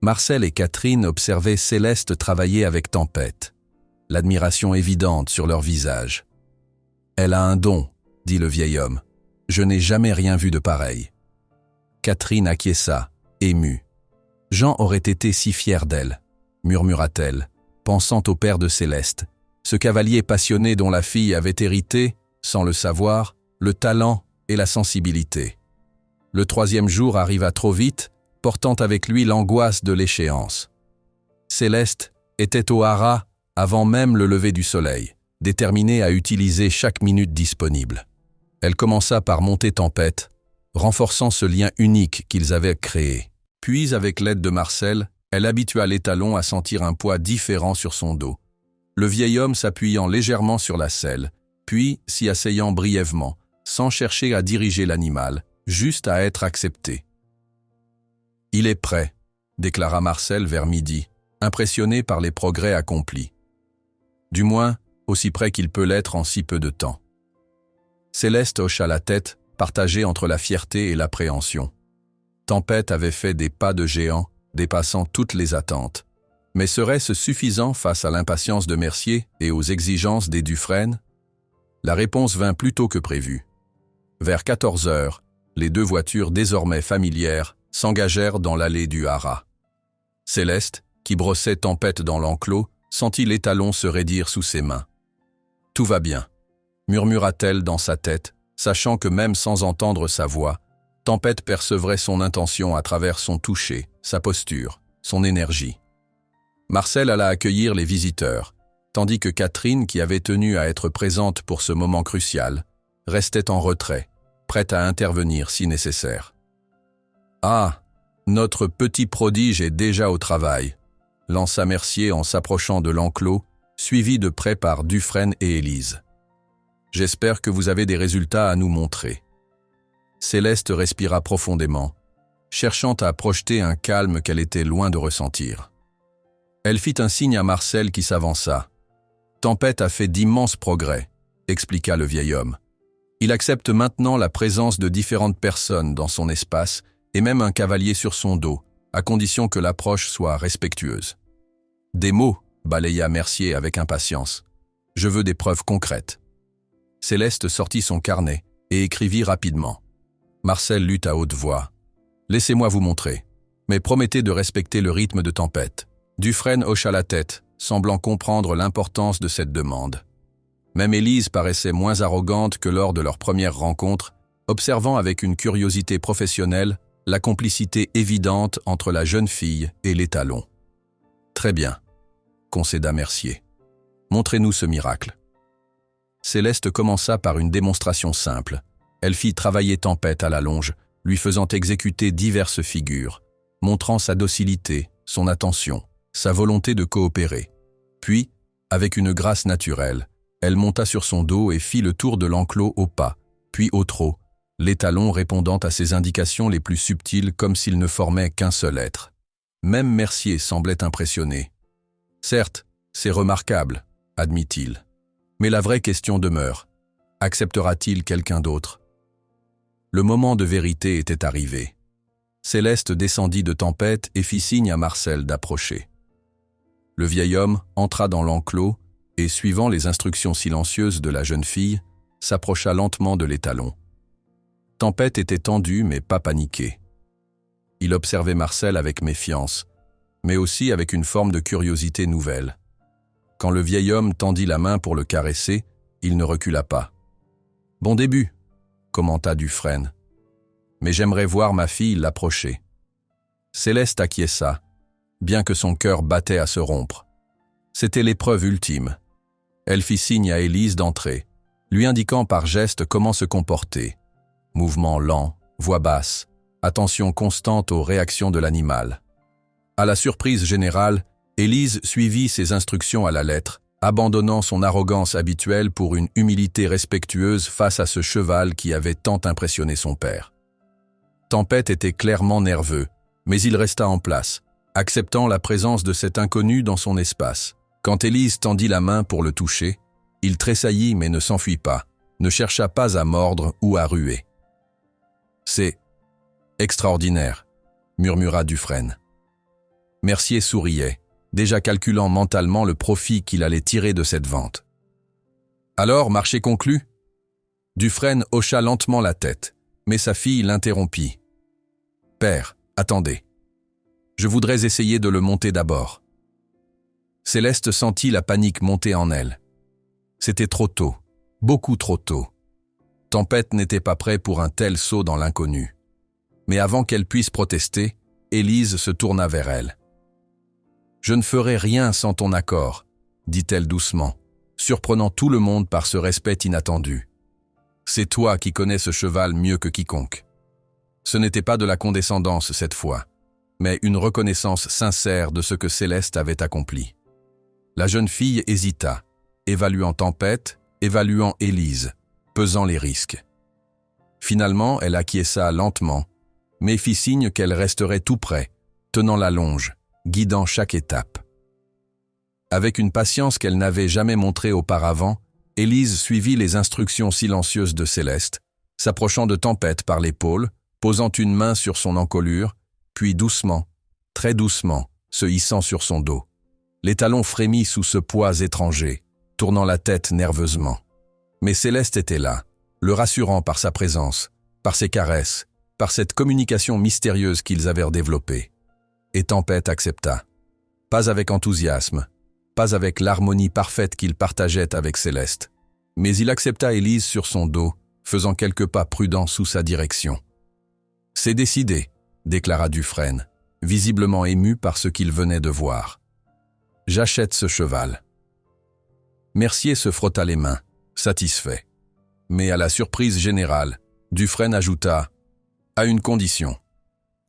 Marcel et Catherine observaient Céleste travailler avec Tempête, l'admiration évidente sur leur visage. « Elle a un don », dit le vieil homme. « Je n'ai jamais rien vu de pareil. » Catherine acquiesça, émue. « Jean aurait été si fier d'elle », murmura-t-elle, pensant au père de Céleste, ce cavalier passionné dont la fille avait hérité, sans le savoir, le talent et la sensibilité. Le 3e jour arriva trop vite, portant avec lui l'angoisse de l'échéance. Céleste était au haras avant même le lever du soleil, déterminée à utiliser chaque minute disponible. Elle commença par monter Tempête, renforçant ce lien unique qu'ils avaient créé. Puis, avec l'aide de Marcel, Elle habitua l'étalon à sentir un poids différent sur son dos. Le vieil homme s'appuyant légèrement sur la selle, puis s'y asseyant brièvement, sans chercher à diriger l'animal, juste à être accepté. « Il est prêt », déclara Marcel vers midi, impressionné par les progrès accomplis. Du moins, aussi près qu'il peut l'être en si peu de temps. Céleste hocha la tête, partagée entre la fierté et l'appréhension. Tempête avait fait des pas de géant, dépassant toutes les attentes. Mais serait-ce suffisant face à l'impatience de Mercier et aux exigences des Dufresne? La réponse vint plus tôt que prévu. Vers 14 heures, les deux voitures désormais familières s'engagèrent dans l'allée du haras. Céleste, qui brossait Tempête dans l'enclos, sentit l'étalon se raidir sous ses mains. « Tout va bien », murmura-t-elle dans sa tête, sachant que même sans entendre sa voix, Tempête percevrait son intention à travers son toucher, sa posture, son énergie. Marcel alla accueillir les visiteurs, tandis que Catherine, qui avait tenu à être présente pour ce moment crucial, restait en retrait, prête à intervenir si nécessaire. « Ah, notre petit prodige est déjà au travail », lança Mercier en s'approchant de l'enclos, suivi de près par Dufresne et Élise. « J'espère que vous avez des résultats à nous montrer. » Céleste respira profondément, cherchant à projeter un calme qu'elle était loin de ressentir. Elle fit un signe à Marcel qui s'avança. « Tempête a fait d'immenses progrès », expliqua le vieil homme. « Il accepte maintenant la présence de différentes personnes dans son espace et même un cavalier sur son dos, à condition que l'approche soit respectueuse. » « Des mots », balaya Mercier avec impatience. « Je veux des preuves concrètes. » Céleste sortit son carnet et écrivit rapidement. Marcel lut à haute voix. « Laissez-moi vous montrer, mais promettez de respecter le rythme de Tempête. » Dufresne hocha la tête, semblant comprendre l'importance de cette demande. Même Élise paraissait moins arrogante que lors de leur première rencontre, observant avec une curiosité professionnelle la complicité évidente entre la jeune fille et l'étalon. « Très bien, » concéda Mercier. « Montrez-nous ce miracle. » Céleste commença par une démonstration simple. Elle fit travailler Tempête à la longe, lui faisant exécuter diverses figures, montrant sa docilité, son attention, sa volonté de coopérer. Puis, avec une grâce naturelle, elle monta sur son dos et fit le tour de l'enclos au pas, puis au trot, l'étalon répondant à ses indications les plus subtiles comme s'il ne formait qu'un seul être. Même Mercier semblait impressionné. « Certes, c'est remarquable, » admit-il. « Mais la vraie question demeure. Acceptera-t-il quelqu'un d'autre ?» Le moment de vérité était arrivé. Céleste descendit de Tempête et fit signe à Marcel d'approcher. Le vieil homme entra dans l'enclos et, suivant les instructions silencieuses de la jeune fille, s'approcha lentement de l'étalon. Tempête était tendue mais pas paniquée. Il observait Marcel avec méfiance, mais aussi avec une forme de curiosité nouvelle. Quand le vieil homme tendit la main pour le caresser, il ne recula pas. « Bon début », commenta Dufresne. « Mais j'aimerais voir ma fille l'approcher. » Céleste acquiesça, bien que son cœur battait à se rompre. C'était l'épreuve ultime. Elle fit signe à Élise d'entrer, lui indiquant par geste comment se comporter. Mouvement lent, voix basse, attention constante aux réactions de l'animal. À la surprise générale, Élise suivit ses instructions à la lettre, abandonnant son arrogance habituelle pour une humilité respectueuse face à ce cheval qui avait tant impressionné son père. Tempête était clairement nerveux, mais il resta en place, acceptant la présence de cet inconnu dans son espace. Quand Élise tendit la main pour le toucher, il tressaillit mais ne s'enfuit pas, ne chercha pas à mordre ou à ruer. « C'est extraordinaire », murmura Dufresne. Mercier souriait, déjà calculant mentalement le profit qu'il allait tirer de cette vente. « Alors, marché conclu ?» Dufresne hocha lentement la tête, mais sa fille l'interrompit. « Père, attendez. Je voudrais essayer de le monter d'abord. » Céleste sentit la panique monter en elle. C'était trop tôt, beaucoup trop tôt. Tempête n'était pas prêt pour un tel saut dans l'inconnu. Mais avant qu'elle puisse protester, Élise se tourna vers elle. « Je ne ferai rien sans ton accord, » dit-elle doucement, surprenant tout le monde par ce respect inattendu. « C'est toi qui connais ce cheval mieux que quiconque. » Ce n'était pas de la condescendance cette fois. mais une reconnaissance sincère de ce que Céleste avait accompli. La jeune fille hésita, évaluant Tempête, évaluant Élise, pesant les risques. Finalement, elle acquiesça lentement, mais fit signe qu'elle resterait tout près, tenant la longe, guidant chaque étape. Avec une patience qu'elle n'avait jamais montrée auparavant, Élise suivit les instructions silencieuses de Céleste, s'approchant de Tempête par l'épaule, posant une main sur son encolure, puis doucement, très doucement, se hissant sur son dos. L'étalon frémit sous ce poids étranger, tournant la tête nerveusement. Mais Céleste était là, le rassurant par sa présence, par ses caresses, par cette communication mystérieuse qu'ils avaient développée. Et Tempête accepta. Pas avec enthousiasme, pas avec l'harmonie parfaite qu'il partageait avec Céleste, mais il accepta Élise sur son dos, faisant quelques pas prudents sous sa direction. « C'est décidé », déclara Dufresne, visiblement ému par ce qu'il venait de voir. « J'achète ce cheval. » Mercier se frotta les mains, satisfait. Mais à la surprise générale, Dufresne ajouta « À une condition. »«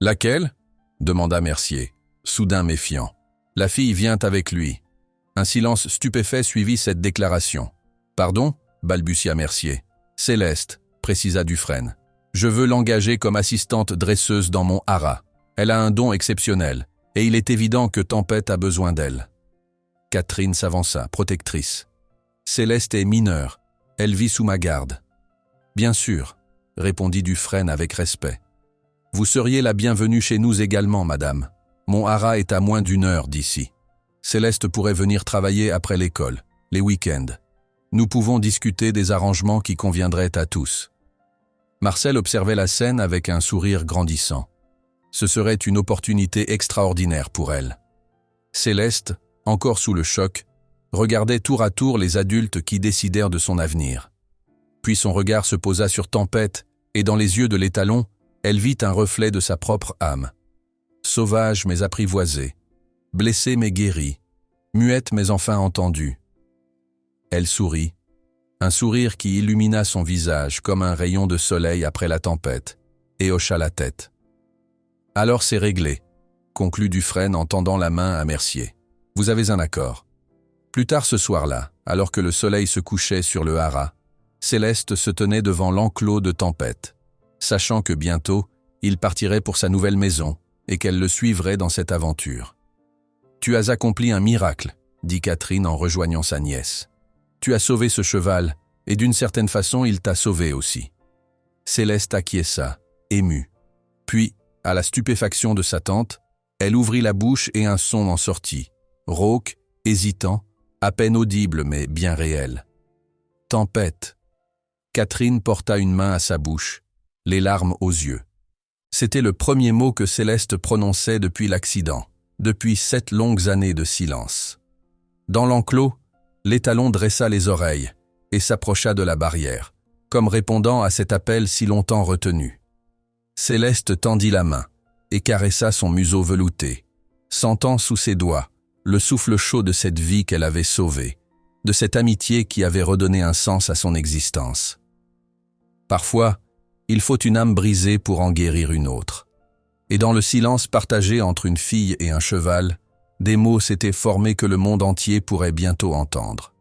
Laquelle ?» demanda Mercier, soudain méfiant. « La fille vient avec lui. » Un silence stupéfait suivit cette déclaration. « Pardon ?» balbutia Mercier. « Céleste, » précisa Dufresne. « Je veux l'engager comme assistante dresseuse dans mon haras. Elle a un don exceptionnel, et il est évident que Tempête a besoin d'elle. » Catherine s'avança, protectrice. « Céleste est mineure. Elle vit sous ma garde. »« Bien sûr, » répondit Dufresne avec respect. « Vous seriez la bienvenue chez nous également, madame. Mon haras est à moins d'1 heure d'ici. Céleste pourrait venir travailler après l'école, les week-ends. Nous pouvons discuter des arrangements qui conviendraient à tous. » Marcel observait la scène avec un sourire grandissant. Ce serait une opportunité extraordinaire pour elle. Céleste, encore sous le choc, regardait tour à tour les adultes qui décidèrent de son avenir. Puis son regard se posa sur Tempête, et dans les yeux de l'étalon, elle vit un reflet de sa propre âme. Sauvage mais apprivoisée, blessée mais guérie, muette mais enfin entendue. Elle sourit, un sourire qui illumina son visage comme un rayon de soleil après la tempête, et hocha la tête. « Alors c'est réglé », conclut Dufresne en tendant la main à Mercier. « Vous avez un accord. » Plus tard ce soir-là, alors que le soleil se couchait sur le haras, Céleste se tenait devant l'enclos de Tempête, sachant que bientôt, il partirait pour sa nouvelle maison et qu'elle le suivrait dans cette aventure. « Tu as accompli un miracle », dit Catherine en rejoignant sa nièce. « Tu as sauvé ce cheval, et d'une certaine façon, il t'a sauvé aussi. » Céleste acquiesça, émue. Puis, à la stupéfaction de sa tante, elle ouvrit la bouche et un son en sortit, rauque, hésitant, à peine audible mais bien réel. « Tempête !» Catherine porta une main à sa bouche, les larmes aux yeux. C'était le premier mot que Céleste prononçait depuis l'accident, depuis 7 longues années de silence. Dans l'enclos, l'étalon dressa les oreilles et s'approcha de la barrière, comme répondant à cet appel si longtemps retenu. Céleste tendit la main et caressa son museau velouté, sentant sous ses doigts le souffle chaud de cette vie qu'elle avait sauvée, de cette amitié qui avait redonné un sens à son existence. Parfois, il faut une âme brisée pour en guérir une autre. Et dans le silence partagé entre une fille et un cheval, des mots s'étaient formés que le monde entier pourrait bientôt entendre.